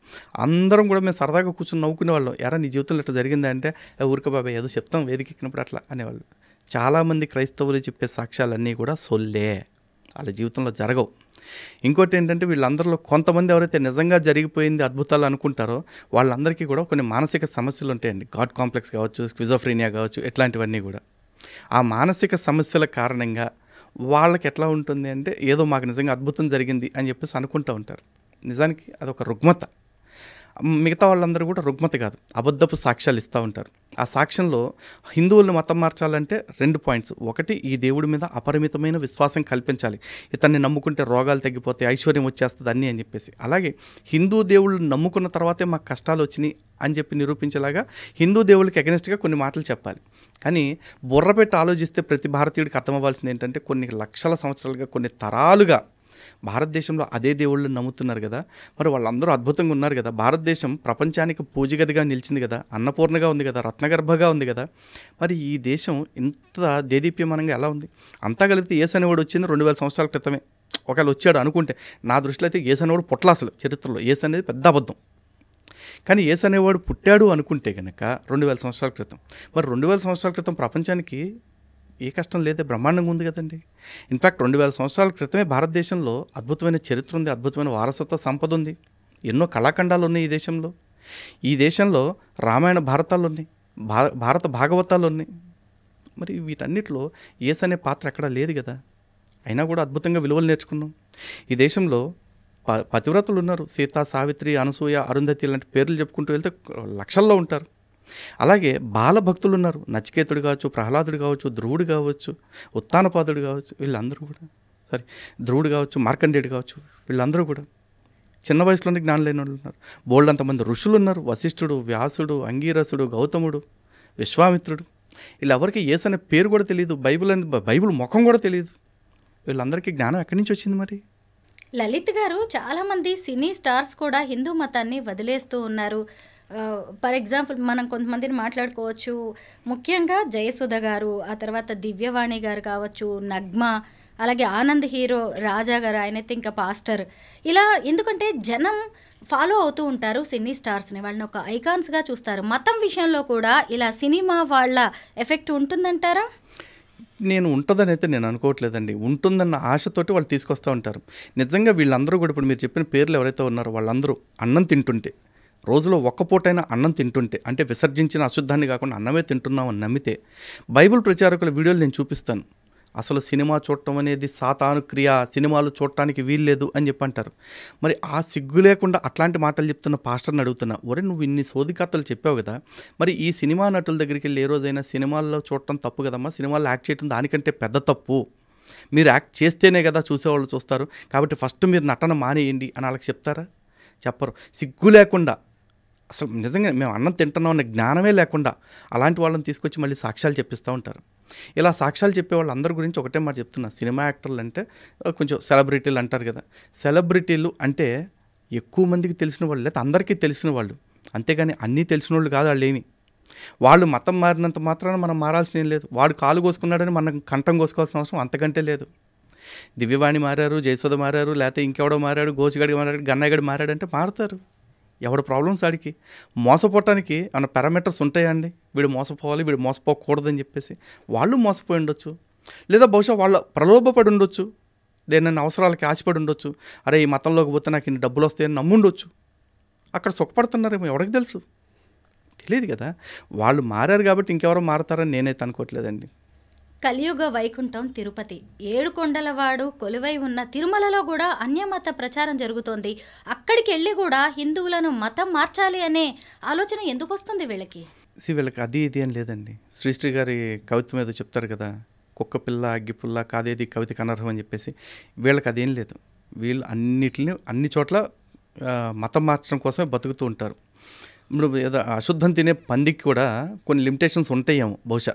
Speaker 3: అందరం కూడా మేము సరదాగా కూర్చొని నవ్వుకునేవాళ్ళం. ఎరా నీ జీవితంలో ఇట్లా జరిగిందా అంటే ఊరిక బాబాయ్ ఏదో చెప్తాం వేదిక ఎక్కినప్పుడు అట్లా అనేవాళ్ళు. చాలామంది క్రైస్తవులు చెప్పే సాక్ష్యాలన్నీ కూడా సొల్లే, వాళ్ళ జీవితంలో జరగవు. ఇంకోటి ఏంటంటే వీళ్ళందరిలో కొంతమంది ఎవరైతే నిజంగా జరిగిపోయింది అద్భుతాలు అనుకుంటారో వాళ్ళందరికీ కూడా కొన్ని మానసిక సమస్యలు ఉంటాయండి. గాడ్ కాంప్లెక్స్ కావచ్చు, స్కిజోఫ్రీనియా కావచ్చు, ఇట్లాంటివన్నీ కూడా. ఆ మానసిక సమస్యల కారణంగా వాళ్ళకి ఎట్లా ఉంటుంది అంటే ఏదో మాకు నిజంగా అద్భుతం జరిగింది అని చెప్పేసి అనుకుంటూ ఉంటారు. నిజానికి అదొక రుగ్మత. మిగతా వాళ్ళందరూ కూడా రుగ్మత కాదు, అబద్ధపు సాక్ష్యాలు ఇస్తూ ఉంటారు. ఆ సాక్ష్యంలో హిందువులను మతం మార్చాలంటే 2 పాయింట్స్. ఒకటి, ఈ దేవుడి మీద అపరిమితమైన విశ్వాసం కల్పించాలి, ఇతన్ని నమ్ముకుంటే రోగాలు తగ్గిపోతాయి, ఐశ్వర్యం వచ్చేస్తుంది అన్నీ అని చెప్పేసి. అలాగే హిందూ దేవుళ్ళు నమ్ముకున్న తర్వాతే మాకు కష్టాలు వచ్చినాయి అని చెప్పి నిరూపించేలాగా హిందూ దేవుళ్ళకి అగెనిస్ట్గా కొన్ని మాటలు చెప్పాలి. కానీ బుర్ర పెట్టి ఆలోచిస్తే ప్రతి భారతీయుడికి అర్థమవ్వాల్సింది ఏంటంటే కొన్ని లక్షల సంవత్సరాలుగా, కొన్ని తరాలుగా భారతదేశంలో అదే దేవుళ్ళు నమ్ముతున్నారు కదా, మరి వాళ్ళందరూ అద్భుతంగా ఉన్నారు కదా. భారతదేశం ప్రపంచానికి పూజగదిగా నిలిచింది కదా, అన్నపూర్ణగా ఉంది కదా, రత్నగర్భగా ఉంది కదా. మరి ఈ దేశం ఇంత దేదీప్యమానంగా ఎలా ఉంది? అంతా కలిపితే యేసు అనేవాడు వచ్చింది 2000 సంవత్సరాల క్రితమే. ఒకవేళ వచ్చాడు అనుకుంటే, నా దృష్టిలో అయితే యేసు అనేవాడు పుట్టల, అసలు చరిత్రలో యేసు అనేది పెద్ద అబద్ధం. కానీ యేసు అనేవాడు పుట్టాడు అనుకుంటే కనుక 2000 సంవత్సరాల క్రితం. మరి 2000 సంవత్సరాల క్రితం ప్రపంచానికి ఏ కష్టం లేదే, బ్రహ్మాండంగా ఉంది కదండి. ఇన్ఫ్యాక్ట్ 2000 సంవత్సరాల క్రితమే భారతదేశంలో అద్భుతమైన చరిత్ర ఉంది, అద్భుతమైన వారసత్వ సంపద ఉంది, ఎన్నో కళాఖండాలు ఉన్నాయి ఈ దేశంలో. ఈ దేశంలో రామాయణ భారతాలు ఉన్నాయి, భారత భాగవతాలు ఉన్నాయి. మరి వీటన్నిటిలో యేసు అనే పాత్ర ఎక్కడా లేదు కదా. అయినా కూడా అద్భుతంగా విలువలు నేర్చుకున్నాం. ఈ దేశంలో పతివ్రతలు ఉన్నారు, సీత, సావిత్రి, అనసూయ, అరుంధతి లాంటి పేర్లు చెప్పుకుంటూ వెళ్తే లక్షల్లో ఉంటారు. అలాగే బాలభక్తులు ఉన్నారు, నచికేతుడు కావచ్చు, ప్రహ్లాదుడు కావచ్చు, ధ్రువుడు కావచ్చు, ఉత్తానపాదుడు కావచ్చు, వీళ్ళందరూ కూడా ధ్రువుడు కావచ్చు, మార్కండేయుడు కావచ్చు, వీళ్ళందరూ కూడా చిన్న వయసులోనే జ్ఞానం లేని వాళ్ళు ఉన్నారు. బోల్డ్ అంతమంది ఋషులు ఉన్నారు, వశిష్ఠుడు, వ్యాసుడు, అంగీరసుడు, గౌతముడు, విశ్వామిత్రుడు. వీళ్ళెవరికి యేసు అనే పేరు కూడా తెలియదు, బైబిల్ ముఖం కూడా తెలియదు. వీళ్ళందరికీ జ్ఞానం ఎక్కడి నుంచి వచ్చింది మరి?
Speaker 1: లలిత్ గారు, చాలామంది సినీ స్టార్స్ కూడా హిందూ మతాన్ని వదిలేస్తూ ఉన్నారు. ఫర్ ఎగ్జాంపుల్ మనం కొంతమందిని మాట్లాడుకోవచ్చు. ముఖ్యంగా జయసుధ గారు, ఆ తర్వాత దివ్యవాణి గారు కావచ్చు, నగ్మ, అలాగే ఆనంద్ హీరో రాజా గారు, ఆయనైతే ఇంకా పాస్టర్. ఇలా ఎందుకంటే జనం ఫాలో అవుతూ ఉంటారు సినీ స్టార్స్ని, వాళ్ళని ఒక ఐకాన్స్గా చూస్తారు. మతం విషయంలో కూడా ఇలా సినిమా వాళ్ళ ఎఫెక్ట్ ఉంటుందంటారా?
Speaker 3: నేను ఉంటుందని అయితే నేను అనుకోవట్లేదండి. ఉంటుందన్న ఆశతోటి వాళ్ళు తీసుకొస్తూ ఉంటారు. నిజంగా వీళ్ళందరూ కూడా ఇప్పుడు మీరు చెప్పిన పేర్లు ఎవరైతే ఉన్నారో వాళ్ళందరూ అన్నం తింటుంటే, రోజులో ఒక్క పూటైనా అన్నం తింటుంటే, అంటే విసర్జించిన అశుద్ధాన్ని కాకుండా అన్నమే తింటున్నామని నమ్మితే, బైబిల్ ప్రచారకుల వీడియోలు నేను చూపిస్తాను. అసలు సినిమా చూడటం అనేది సాతాను క్రియ, సినిమాలు చూడటానికి వీల్లేదు అని చెప్పి అంటారు. మరి ఆ సిగ్గు లేకుండా అట్లాంటి మాటలు చెప్తున్న పాస్టర్ని అడుగుతున్నా, ఒరే నువ్వు ఇన్ని సోదికథలు చెప్పావు కదా, మరి ఈ సినిమా నటుల దగ్గరికి వెళ్ళి ఏ రోజైనా సినిమాల్లో చూడటం తప్పు కదమ్మా, సినిమాల్లో యాక్ట్ చేయడం దానికంటే పెద్ద తప్పు, మీరు యాక్ట్ చేస్తేనే కదా చూసేవాళ్ళు చూస్తారు, కాబట్టి ఫస్ట్ మీరు నటన మానేయండి అని వాళ్ళకి చెప్తారా? చెప్పరు. సిగ్గు లేకుండా, అసలు నిజంగా మేము అన్నం తింటున్నాం అనే జ్ఞానమే లేకుండా అలాంటి వాళ్ళని తీసుకొచ్చి మళ్ళీ సాక్ష్యాలు చెప్పిస్తూ ఉంటారు. ఇలా సాక్ష్యాలు చెప్పే వాళ్ళందరి గురించి ఒకటే మాట చెప్తున్నా, సినిమా యాక్టర్లు అంటే కొంచెం సెలబ్రిటీలు అంటారు కదా, సెలబ్రిటీలు అంటే ఎక్కువ మందికి తెలిసిన వాళ్ళు, లేదా అందరికీ తెలిసిన వాళ్ళు, అంతేగాని అన్నీ తెలిసిన వాళ్ళు కాదు వాళ్ళు. ఏమి వాళ్ళు మతం మారినంత మాత్రాన మనం మారాల్సిన ఏం లేదు. వాడు కాలు కోసుకున్నాడని మనం కంఠం కోసుకోవాల్సిన అవసరం అంతకంటే లేదు. దివ్యవాణి మారారు, జయసుధ మారారు, లేకపోతే ఇంకెవడో మారాడు, గోచిగడి మారాడు, గన్నయ్యగడి మారాడు అంటే మారుతారు. ఎవడి ప్రాబ్లమ్స్ ఆడికి. మోసపోవటానికి ఏమైనా పారామీటర్స్ ఉంటాయా అండి? వీడు మోసపోవాలి, వీడు మోసపోకూడదని చెప్పేసి. వాళ్ళు మోసపోయి ఉండొచ్చు, లేదా బహుశా వాళ్ళ ప్రలోభపడి ఉండొచ్చు, దేనైనా అవసరాలకి ఆశపడి ఉండొచ్చు. అరే ఈ మతంలోకి పోతే నాకు ఇన్ని డబ్బులు వస్తాయని నమ్ముండొచ్చు. అక్కడ సుఖపడుతున్నారేమో, ఎవరికి తెలుసు? తెలియదు కదా. వాళ్ళు మారారు కాబట్టి ఇంకెవరో మారతారని నేనైతే అనుకోవట్లేదండి.
Speaker 1: కలియుగ వైకుంఠం తిరుపతి, ఏడుకొండలవాడు కొలువై ఉన్న తిరుమలలో కూడా అన్యమత ప్రచారం జరుగుతోంది. అక్కడికి వెళ్ళి కూడా హిందువులను మతం మార్చాలి అనే ఆలోచన ఎందుకు వస్తుంది వీళ్ళకి?
Speaker 3: వీళ్ళకి అది ఇది అని లేదండి. శ్రీశ్రీ గారి కవిత్వం ఏదో చెప్తారు కదా, కుక్క పిల్ల అగ్గిపుల్ల కాదేది కవితకి అనర్హం అని చెప్పేసి. వీళ్ళకి అదేం లేదు. వీళ్ళు అన్నిటిని అన్ని చోట్ల మతం మార్చడం కోసమే బతుకుతూ ఉంటారు. ఇప్పుడు ఏదో అశుద్ధం తినే పందికి కూడా కొన్ని లిమిటేషన్స్ ఉంటాయేమో బహుశా.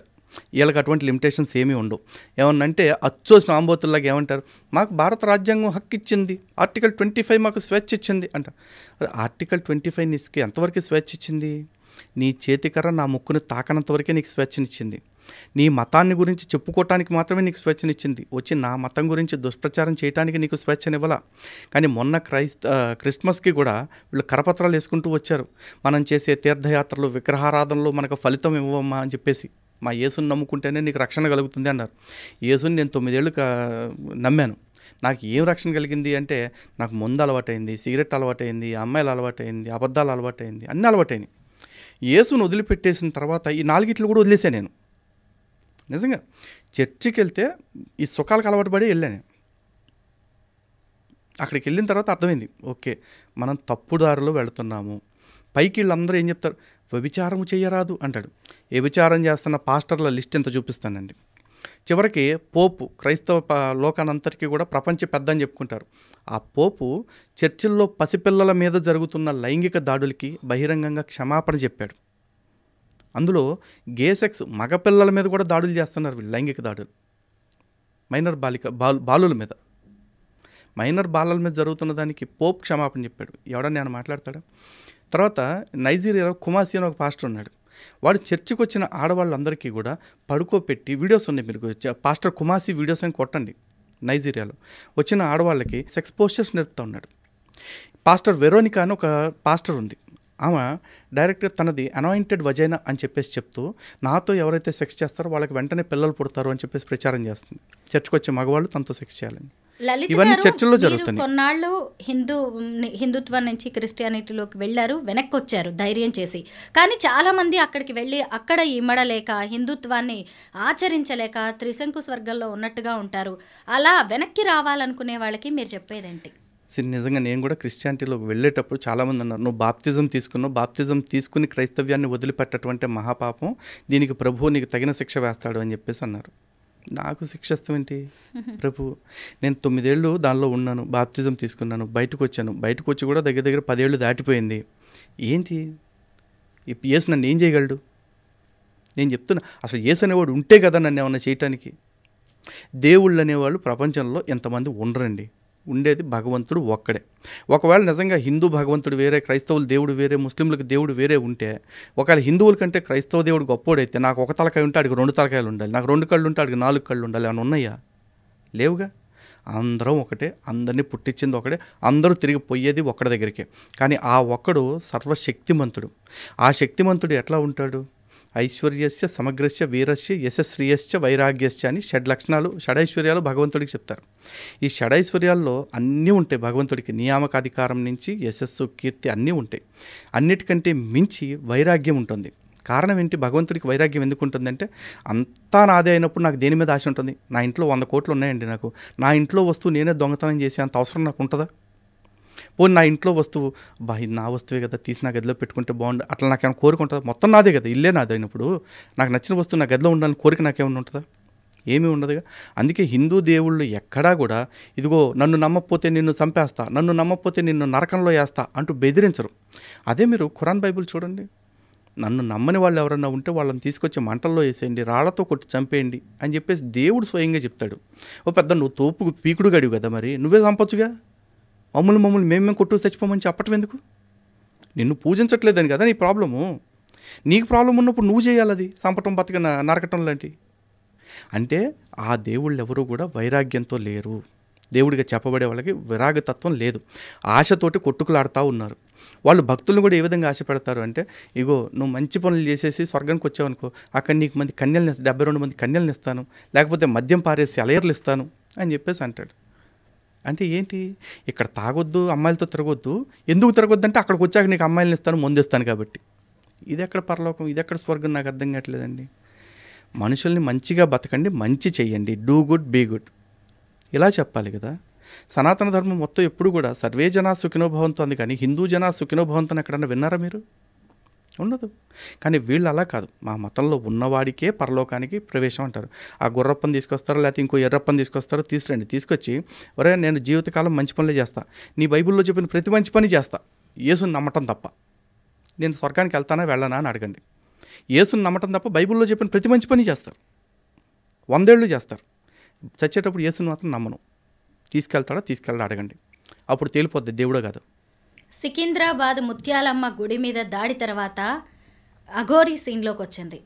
Speaker 3: వీళ్ళకి అటువంటి లిమిటేషన్స్ ఏమీ ఉండవు. ఏమన్నంటే అచ్చోసిన ఆంబోతుల్లాగా ఏమంటారు, మాకు భారత రాజ్యాంగం హక్కు ఇచ్చింది, ఆర్టికల్ 25 మాకు స్వేచ్ఛ ఇచ్చింది అంటారు. ఆర్టికల్ 25 నీకు ఎంతవరకు స్వేచ్ఛ ఇచ్చింది? నీ చేతికర్ర నా ముక్కును తాకనంతవరకే నీకు స్వేచ్ఛనిచ్చింది. నీ మతాన్ని గురించి చెప్పుకోవటానికి మాత్రమే నీకు స్వేచ్ఛనిచ్చింది. వచ్చి నా మతం గురించి దుష్ప్రచారం చేయడానికి నీకు స్వేచ్ఛనివ్వాల. కానీ మొన్న క్రిస్మస్కి కూడా వీళ్ళు కరపత్రాలు వేసుకుంటూ వచ్చారు, మనం చేసే తీర్థయాత్రలు విగ్రహారాధనలు మనకు ఫలితం ఇవ్వమ్మా అని చెప్పేసి. మా యేసుని నమ్ముకుంటేనే నీకు రక్షణ కలుగుతుంది అన్నారు. యేసుని నేను 9 ఏళ్ళు నమ్మాను, నాకు ఏం రక్షణ కలిగింది అంటే, నాకు మందు అలవాటైంది, సిగరెట్ అలవాటైంది, అమ్మాయిలు అలవాటైంది, అబద్ధాలు అలవాటైంది, అన్నీ అలవాటైనాయి. యేసును వదిలిపెట్టేసిన తర్వాత ఈ 4 కూడా వదిలేసాను నేను. నిజంగా చర్చికి వెళ్తే ఈ సుఖాలకు అలవాటు పడి వెళ్ళాను. అక్కడికి వెళ్ళిన తర్వాత అర్థమైంది, ఓకే మనం తప్పు దారిలో వెళుతున్నాము. పైకి వీళ్ళందరూ ఏం చెప్తారు, వ్యభిచారం చేయరాదు అంటాడు. ఏ విచారం చేస్తున్న పాస్టర్ల లిస్ట్ ఎంత చూపిస్తానండి. చివరికి పోపు క్రైస్తవ లోకానంతటికీ కూడా ప్రపంచ పెద్ద అని చెప్పుకుంటారు. ఆ పోపు చర్చిల్లో పసిపిల్లల మీద జరుగుతున్న లైంగిక దాడులకి బహిరంగంగా క్షమాపణ చెప్పాడు. అందులో గే సెక్స్ మగపిల్లల మీద కూడా దాడులు చేస్తున్నారు వీళ్ళు, లైంగిక దాడులు. మైనర్ బాలుల మీద, మైనర్ బాలల మీద జరుగుతున్న దానికి పోప్ క్షమాపణ చెప్పాడు. ఎవడన్నా నేను మాట్లాడతాడా? తర్వాత నైజీరియాలో కుమాసి అని ఒక పాస్టర్ ఉన్నాడు. వాడు చర్చికి వచ్చిన ఆడవాళ్ళందరికీ కూడా పడుకోపెట్టి, వీడియోస్ ఉన్నాయి, మీరు పాస్టర్ కుమాసి వీడియోస్ అని కొట్టండి. నైజీరియాలో వచ్చిన ఆడవాళ్ళకి సెక్స్ పోస్చర్స్ నేర్పుతూ ఉన్నాడు. పాస్టర్ వెరోనికా అని ఒక పాస్టర్ ఉంది. ఆమె డైరెక్ట్గా తనది అనాయింటెడ్ వజైనా అని చెప్పేసి చెప్తూ, నాతో ఎవరైతే సెక్స్ చేస్తారో వాళ్ళకి వెంటనే పిల్లలు పుడతారు అని చెప్పేసి ప్రచారం చేస్తుంది. చర్చకు వచ్చే మగవాళ్ళు తనతో సెక్స్ చేయాలని. ఇవన్నీ చర్చల్లో జరుగుతుంది.
Speaker 1: కొన్నాళ్ళు హిందుత్వం నుంచి క్రిస్టియానిటీలోకి వెళ్ళారు, వెనక్కి వచ్చారు ధైర్యం చేసి. కానీ చాలామంది అక్కడికి వెళ్ళి అక్కడ ఇమ్మడలేక, హిందుత్వాన్ని ఆచరించలేక త్రిశంకు స్వర్గంలో ఉన్నట్టుగా ఉంటారు. అలా వెనక్కి రావాలనుకునే వాళ్ళకి మీరు చెప్పేదేంటి?
Speaker 3: నిజంగా నేను కూడా క్రిస్టియానిటీలోకి వెళ్ళేటప్పుడు చాలామంది అన్నారు, నువ్వు బాప్తిజం తీసుకున్నావు, బాప్తిజం తీసుకుని క్రైస్తవ్యాన్ని వదిలిపెట్టటువంటి మహాపాపం, దీనికి ప్రభువు నీకు తగిన శిక్ష వేస్తాడు అని చెప్పేసి అన్నారు. నాకు శిక్ష ఇస్తామేంటి ప్రభు? నేను 9 ఏళ్ళు దానిలో ఉన్నాను, బాప్తిజం తీసుకున్నాను, బయటకు వచ్చాను. బయటకు వచ్చి కూడా దగ్గర 10 ఏళ్ళు దాటిపోయింది. ఏంటి యేసు నన్ను ఏం చేయగలడు? నేను చెప్తున్నా, అసలు యేసు అనేవాడు ఉంటే కదా నన్ను ఏమన్నా చేయటానికి. దేవుళ్ళు అనేవాళ్ళు ప్రపంచంలో ఎంతమంది ఉండరండి. ఉండేది భగవంతుడు ఒక్కడే. ఒకవేళ నిజంగా హిందూ భగవంతుడు వేరే, క్రైస్తవులు దేవుడు వేరే, ముస్లింలకు దేవుడు వేరే ఉంటే, ఒకవేళ హిందువుల కంటే క్రైస్తవ దేవుడు గొప్పోడైతే, నాకు ఒక తలకాయ ఉంటే అడిగి 2 తలకాయలు ఉండాలి, నాకు 2 కళ్ళు ఉంటే అడిగి 4 కళ్ళు ఉండాలి అని ఉన్నాయా? లేవుగా. అందరం ఒకటే, అందరినీ పుట్టించింది ఒకటే, అందరూ తిరిగి పోయేది ఒక్కడి దగ్గరికే. కానీ ఆ ఒక్కడు సర్వశక్తిమంతుడు. ఆ శక్తిమంతుడు ఎట్లా ఉంటాడు? ఐశ్వర్యస్య సమగ్రస్య వీరస్య యశశ్రీయస్య వైరాగ్యస్య అని 6 లక్షణాలు, షడైశ్వర్యాలు భగవంతుడికి చెప్తారు. ఈ షడైశ్వర్యాల్లో అన్నీ ఉంటాయి భగవంతుడికి. నియామకాధికారం నుంచి యశస్సు, కీర్తి అన్నీ ఉంటాయి. అన్నిటికంటే మించి వైరాగ్యం ఉంటుంది. కారణం ఏంటి? భగవంతుడికి వైరాగ్యం ఎందుకు ఉంటుందంటే, అంతా నాదే అయినప్పుడు నాకు దేని మీద ఆశ ఉంటుంది? నా ఇంట్లో 100 కోట్లు ఉన్నాయండి, నాకు నా ఇంట్లో వస్తువు నేనే దొంగతనం చేసే అంత అవసరం నాకు ఉంటుందా? పోనీ నా ఇంట్లో వస్తువు, ఇది నా వస్తువే కదా, తీసి నా గదిలో పెట్టుకుంటే బాగుండు, అట్లా నాకేమైనా కోరిక ఉంటుందా? మొత్తం నాదే కదా, ఇల్లే నాదే అయినప్పుడు నాకు నచ్చిన వస్తువు నా గదిలో ఉండాలని కోరిక నాకేమైనా ఉంటుందా? ఏమీ ఉండదుగా. అందుకే హిందూ దేవుళ్ళు ఎక్కడా కూడా ఇదిగో నన్ను నమ్మకపోతే నిన్ను చంపేస్తా, నన్ను నమ్మకపోతే నిన్ను నరకంలో వేస్తా అంటూ బెదిరించరు. అదే మీరు ఖురాన్ బైబిల్ చూడండి, నన్ను నమ్మని వాళ్ళు ఎవరన్నా ఉంటే వాళ్ళని తీసుకొచ్చి మంటల్లో వేసేయండి, రాళ్లతో కొట్టి చంపేయండి అని చెప్పేసి దేవుడు స్వయంగా చెప్తాడు. ఓ పెద్ద నువ్వు తోపు పీకుడు గడివి కదా, మరి నువ్వే చంపొచ్చుగా. మమ్మల్ని మేమే కొట్టు చచ్చిపోమని చెప్పటం ఎందుకు? నిన్ను పూజించట్లేదని కదా నీ ప్రాబ్లము. నీకు ప్రాబ్లం ఉన్నప్పుడు నువ్వు చేయాలి అది, చంపటం బతిక నరకటం లాంటి. అంటే ఆ దేవుళ్ళు ఎవరు కూడా వైరాగ్యంతో లేరు. దేవుడిగా చెప్పబడే వాళ్ళకి విరాగతత్వం లేదు. ఆశతోటి కొట్టుకులాడుతూ ఉన్నారు. వాళ్ళు భక్తులను కూడా ఏ విధంగా ఆశ పెడతారు అంటే, ఇగో నువ్వు మంచి పనులు చేసేసి స్వర్గానికి వచ్చావనుకో, అక్కడ నీకు మంది కన్యల్ని 72 మంది కన్యల్ని ఇస్తాను, లేకపోతే మద్యం పారేసి అలయర్లు ఇస్తాను అని చెప్పేసి అంటాడు. అంటే ఏంటి, ఇక్కడ తాగొద్దు, అమ్మాయిలతో తిరగొద్దు, ఎందుకు తిరగొద్దు అంటే అక్కడికి వచ్చాక నీకు అమ్మాయిలను ఇస్తాను, ముందిస్తాను కాబట్టి. ఇది ఎక్కడ పరలోకం, ఇది ఎక్కడ స్వర్గం, నాకు అర్థం కావట్లేదండి. మనుషుల్ని మంచిగా బతకండి, మంచి చెయ్యండి, డూ గుడ్ బీ గుడ్, ఇలా చెప్పాలి కదా. సనాతన ధర్మం మొత్తం ఎప్పుడు కూడా సర్వే జనా సుఖినోభవంతో అంది, కానీ హిందూ జనా సుఖినోభవంతో ఎక్కడన్నా విన్నారా మీరు? ఉండదు. కానీ వీళ్ళు అలా కాదు, మా మతంలో ఉన్నవాడికే పరలోకానికి ప్రవేశం అంటారు. ఆ గుర్రప్పని తీసుకొస్తారో లేకపోతే ఇంకో ఎర్రప్పని తీసుకొస్తారో, తీసుకొచ్చి ఒరే నేను జీవితకాలం మంచి పనులే చేస్తా, నీ బైబిల్లో చెప్పిన ప్రతి మంచి పని చేస్తా, యేసుని నమ్మటం తప్ప నేను స్వర్గానికి వెళ్తానా వెళ్ళనా అని అడగండి. యేసుని నమ్మటం తప్ప బైబిల్లో చెప్పిన ప్రతి మంచి పని చేస్తారు, 100 ఏళ్ళు చేస్తారు. చచ్చేటప్పుడు యేసుని మాత్రం నమ్మను. తీసుకెళ్ళడా అడగండి, అప్పుడు తేలిపోద్ది దేవుడో కాదు.
Speaker 1: సికింద్రాబాద్ ముత్యాలమ్మ గుడి మీద దాడి తర్వాత అఘోరీ సీన్లోకి వచ్చింది.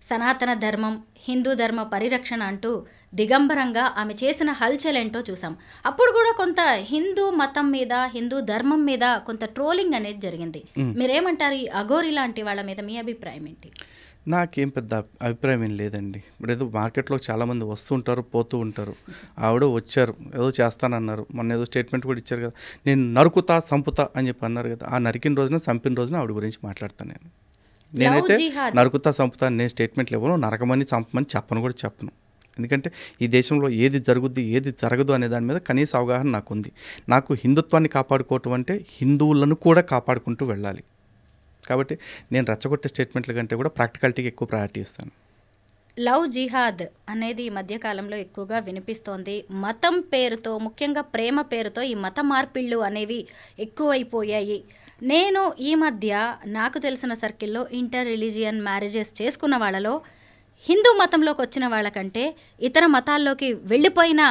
Speaker 1: సనాతన ధర్మం, హిందూ ధర్మ పరిరక్షణ అంటూ దిగంబరంగా ఆమె చేసిన హల్చల్ ఏంటో చూసాం. అప్పుడు కూడా కొంత హిందూ మతం మీద, హిందూ ధర్మం మీద కొంత ట్రోలింగ్ అనేది జరిగింది. మీరేమంటారు ఈ అఘోరీ లాంటి వాళ్ళ మీద? మీ అభిప్రాయం ఏంటి?
Speaker 3: నాకేం పెద్ద అభిప్రాయం ఏం లేదండి. ఇప్పుడు ఏదో మార్కెట్లో చాలామంది వస్తుంటారు, పోతూ ఉంటారు. ఆవిడ వచ్చారు, ఏదో చేస్తానన్నారు, మొన్న ఏదో స్టేట్మెంట్ కూడా ఇచ్చారు కదా, నేను నరుకుతా సంపుతా అని చెప్పి అన్నారు కదా. ఆ నరికిన రోజున, చంపిన రోజున ఆవిడ గురించి మాట్లాడతాను నేనైతే నరుకుతా సంపుతా నేను స్టేట్మెంట్లు ఇవ్వను, నరకమని చంపమని చెప్పను. ఎందుకంటే ఈ దేశంలో ఏది జరుగుద్ది ఏది జరగదు అనే దాని మీద కనీస అవగాహన నాకు ఉంది. నాకు హిందుత్వాన్ని కాపాడుకోవటం అంటే హిందువులను కూడా కాపాడుకుంటూ వెళ్ళాలి. కాబట్టి నేను రెచ్చగొట్టే స్టేట్మెంట్ల కంటే కూడా ప్రాక్టికాలిటీకి ఎక్కువ ప్రయారిటీ ఇస్తాను.
Speaker 1: లవ్ జిహాద్ అనేది ఈ మధ్యకాలంలో ఎక్కువగా వినిపిస్తోంది. మతం పేరుతో, ముఖ్యంగా ప్రేమ పేరుతో ఈ మత మార్పిళ్ళు అనేవి ఎక్కువైపోయాయి. నేను ఈ మధ్య నాకు తెలిసిన సర్కిల్లో ఇంటర్ రిలీజియన్ మ్యారేజెస్ చేసుకున్న వాళ్ళలో హిందూ మతంలోకి వచ్చిన వాళ్ళకంటే ఇతర మతాల్లోకి వెళ్ళిపోయిన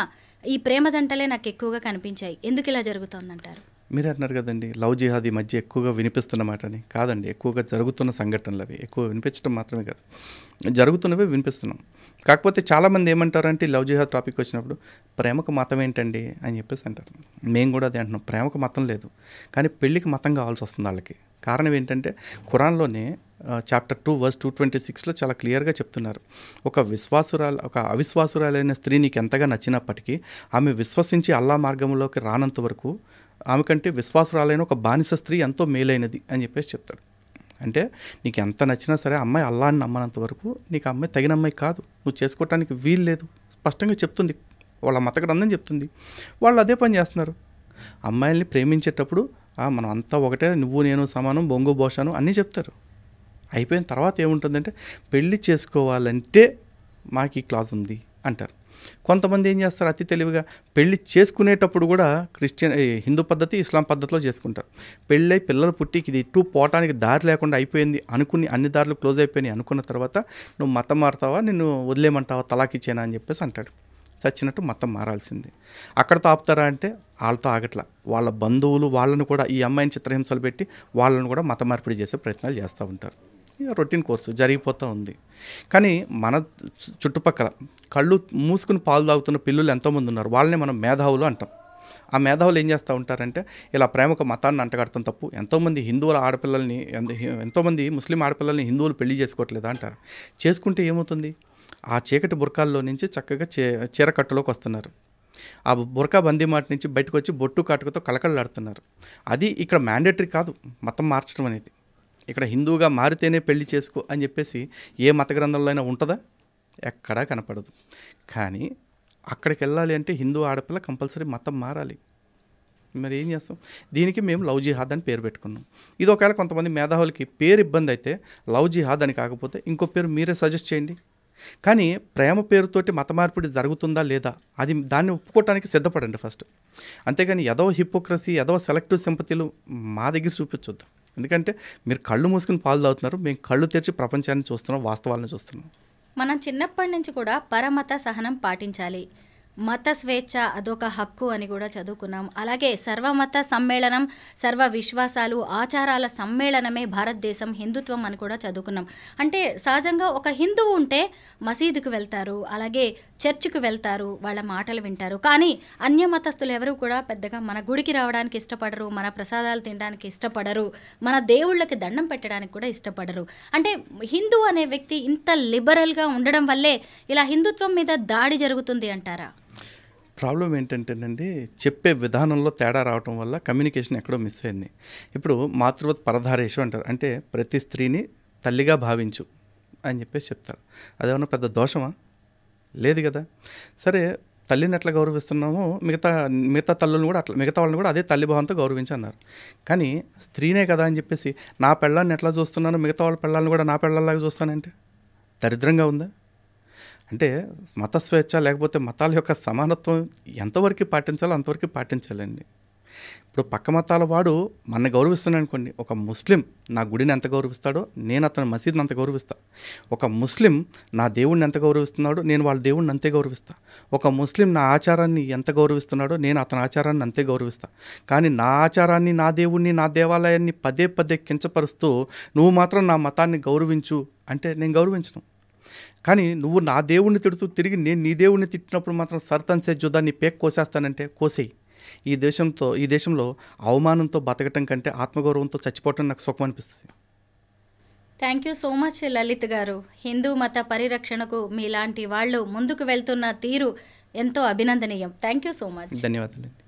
Speaker 1: ఈ ప్రేమ జంటలే నాకు ఎక్కువగా కనిపించాయి. ఎందుకు ఇలా జరుగుతోందంటారు?
Speaker 3: మీరు అన్నారు కదండి లవ్ జిహాద్ ఈ మధ్య ఎక్కువగా వినిపిస్తున్నమాట అని. కాదండి, ఎక్కువగా జరుగుతున్న సంఘటనలు అవి. ఎక్కువ వినిపించడం మాత్రమే కాదు, జరుగుతున్నవే వినిపిస్తున్నాం. కాకపోతే చాలామంది ఏమంటారంటే లవ్ జిహాద్ టాపిక్ వచ్చినప్పుడు ప్రేమకు మతం ఏంటండి అని చెప్పేసి అంటారు. మేము కూడా అదే అంటున్నాం, ప్రేమకు మతం లేదు, కానీ పెళ్ళికి మతం కావాల్సి వస్తుంది వాళ్ళకి. కారణం ఏంటంటే ఖురాన్లోనే చాప్టర్ 2 వర్స్ 226లో చాలా క్లియర్గా చెప్తున్నారు, ఒక అవిశ్వాసురాలైన స్త్రీ నీకు ఎంతగా నచ్చినప్పటికీ ఆమె విశ్వసించి అల్లా మార్గంలోకి రానంత వరకు ఆమె కంటే విశ్వాసురాలైన ఒక బానిస స్త్రీ ఎంతో మేలైనది అని చెప్పేసి చెప్తాడు. అంటే నీకు ఎంత నచ్చినా సరే అమ్మాయి అల్లాని నమ్మనంత వరకు నీకు అమ్మాయి తగిన అమ్మాయి కాదు, నువ్వు చేసుకోవటానికి వీలు లేదు. స్పష్టంగా చెప్తుంది, వాళ్ళ మత గ్రంథం చెప్తుంది. వాళ్ళు అదే పని చేస్తున్నారు. అమ్మాయిల్ని ప్రేమించేటప్పుడు మనం అంతా ఒకటే, నువ్వు నేను సమానం, బొంగు బోషాను అన్నీ చెప్తారు. అయిపోయిన తర్వాత ఏముంటుందంటే పెళ్ళి చేసుకోవాలంటే మాకు ఈ క్లాజ్ ఉంది అంటారు. కొంతమంది ఏం చేస్తారు అతి తెలివిగా, పెళ్ళి చేసుకునేటప్పుడు కూడా హిందూ పద్ధతి, ఇస్లాం పద్ధతిలో చేసుకుంటారు. పెళ్ళై పిల్లలు పుట్టి ఇది ఇటు పోవటానికి దారి లేకుండా అయిపోయింది అనుకుని, అన్ని దారులు క్లోజ్ అయిపోయినాయి అనుకున్న తర్వాత నువ్వు మతం మారుతావా, నిన్ను వదిలేమంటావా, తలాకిచ్చేనా అని చెప్పేసి అంటాడు. చచ్చినట్టు మతం మారాల్సింది. అక్కడతో ఆపుతారా అంటే వాళ్ళతో ఆగట్లా, వాళ్ళ బంధువులు వాళ్ళను కూడా ఈ అమ్మాయిని చిత్రహింసలు పెట్టి వాళ్ళను కూడా మత మార్పిడి చేసే ప్రయత్నాలు చేస్తూ ఉంటారు. ఇక రొటీన్ కోర్సు జరిగిపోతూ ఉంది. కానీ మన చుట్టుపక్కల కళ్ళు మూసుకుని పాలు తాగుతున్న పిల్లలు ఎంతోమంది ఉన్నారు. వాళ్ళని మనం మేధావులు అంటాం. ఆ మేధావులు ఏం చేస్తూ ఉంటారంటే ఇలా ప్రేమకు మతాన్ని అంటగడతాం తప్పు, ఎంతోమంది హిందువుల ఆడపిల్లల్ని, ఎంతోమంది ముస్లిం ఆడపిల్లల్ని హిందువులు పెళ్లి చేసుకోవట్లేదా అంటారు. చేసుకుంటే ఏమవుతుంది, ఆ చీకటి బుర్కాల్లో నుంచి చక్కగా చీరకట్టులోకి వస్తున్నారు. ఆ బుర్కా బందీ మాట నుంచి బయటకు వచ్చి బొట్టు కాటుకతో కళకళలాడుతున్నారు. అది ఇక్కడ మ్యాండేటరీ కాదు మతం మార్చడం అనేది. ఇక్కడ హిందువుగా మారితేనే పెళ్లి చేసుకో అని చెప్పేసి ఏ మత గ్రంథంలో అయినా ఉంటుందా? ఎక్కడా కనపడదు. కానీ అక్కడికి వెళ్ళాలి అంటే హిందూ ఆడపిల్ల కంపల్సరీ మతం మారాలి. మరి ఏం చేస్తాం? దీనికి మేము లవ్ జిహాద్ అని పేరు పెట్టుకున్నాం. ఇది ఒకవేళ కొంతమంది మేధావులకి పేరు ఇబ్బంది అయితే లవ్ జిహాద్ అని కాకపోతే ఇంకో పేరు మీరే సజెస్ట్ చేయండి. కానీ ప్రేమ పేరుతోటి మత మార్పిడి జరుగుతుందా లేదా అది దాన్ని ఒప్పుకోవటానికి సిద్ధపడండి ఫస్ట్. అంతేగాని ఏదో హిపోక్రసీ, ఏదో సెలెక్టివ్ సింపతిలు మా దగ్గర చూపించొద్దు. ఎందుకంటే మీరు కళ్ళు మూసుకుని పాలు తాగుతున్నారు, మేము కళ్ళు తెరిచి ప్రపంచాన్ని చూస్తున్నాం, వాస్తవాలను చూస్తున్నాం.
Speaker 1: మనం చిన్నప్పటి నుంచి కూడా పరమత సహనం పాటించాలి. మత స్వేచ్ఛ అదొక హక్కు అని కూడా చదువుకున్నాం. అలాగే సర్వమత సమ్మేళనం, సర్వ విశ్వాసాలు, ఆచారాల సమ్మేళనమే భారతదేశం, హిందుత్వం అని కూడా చదువుకున్నాం. అంటే సహజంగా ఒక హిందువు ఉంటే మసీదుకు వెళ్తారు, అలాగే చర్చికి వెళ్తారు, వాళ్ళ మాటలు వింటారు. కానీ అన్య మతస్థులు ఎవరు కూడా పెద్దగా మన గుడికి రావడానికి ఇష్టపడరు, మన ప్రసాదాలు తినడానికి ఇష్టపడరు, మన దేవుళ్ళకి దండం పెట్టడానికి కూడా ఇష్టపడరు. అంటే హిందూ అనే వ్యక్తి ఇంత లిబరల్గా ఉండడం వల్లే ఇలా హిందుత్వం మీద దాడి జరుగుతుంది అంటారా?
Speaker 3: ప్రాబ్లం ఏంటంటేనండి, చెప్పే విధానంలో తేడా రావటం వల్ల కమ్యూనికేషన్ ఎక్కడో మిస్ అయింది. ఇప్పుడు మాతృవత్ పరధారేషు అంటారు, అంటే ప్రతి స్త్రీని తల్లిగా భావించు అని చెప్పేసి చెప్తారు. అదేమన్నా పెద్ద దోషమా? లేదు కదా. సరే, తల్లిని ఎట్లా గౌరవిస్తున్నామో మిగతా తల్లులను కూడా అట్లా, మిగతా వాళ్ళని కూడా అదే తల్లి భావంతో గౌరవించి అన్నారు. కానీ స్త్రీనే కదా అని చెప్పేసి నా పెళ్ళాన్ని ఎట్లా చూస్తున్నానో మిగతా వాళ్ళ పెళ్ళాలను కూడా నా పెళ్ళాలాగా చూస్తానంటే దరిద్రంగా ఉందా? అంటే మత స్వేచ్ఛ లేకపోతే మతాల యొక్క సమానత్వం ఎంతవరకు పాటించాలో అంతవరకు పాటించాలండి. ఇప్పుడు పక్క మతాల వాడు మన గౌరవిస్తున్నాడు అనుకోండి, ఒక ముస్లిం నా గుడిని ఎంత గౌరవిస్తాడో నేను అతని మసీద్ని అంత గౌరవిస్తా. ఒక ముస్లిం నా దేవుడిని ఎంత గౌరవిస్తున్నాడో నేను వాళ్ళ దేవుడిని అంతే గౌరవిస్తా. ఒక ముస్లిం నా ఆచారాన్ని ఎంత గౌరవిస్తున్నాడో నేను అతని ఆచారాన్ని అంతే గౌరవిస్తా. కానీ నా ఆచారాన్ని, నా దేవుడిని, నా దేవాలయాన్ని పదే పదే కించపరుస్తూ నువ్వు మాత్రం నా మతాన్ని గౌరవించు అంటే నేను గౌరవించను. కానీ నువ్వు నా దేవుణ్ణి తిడుతూ తిరిగి నేను నీ దేవుణ్ణి తిట్టినప్పుడు మాత్రం సర్తన్సే జుదాన్ని పేక్ కోసేస్తానంటే కోసేయి. ఈ దేశంలో అవమానంతో బతకటం కంటే ఆత్మగౌరవంతో చచ్చిపోవటం నాకు సుఖం అనిపిస్తుంది.
Speaker 1: Thank you so much Lalit గారు. హిందూ మత పరిరక్షణకు మీలాంటి వాళ్ళు ముందుకు వెళ్తున్న తీరు ఎంతో అభినందనీయం. Thank you so much.
Speaker 3: ధన్యవాదాలండి.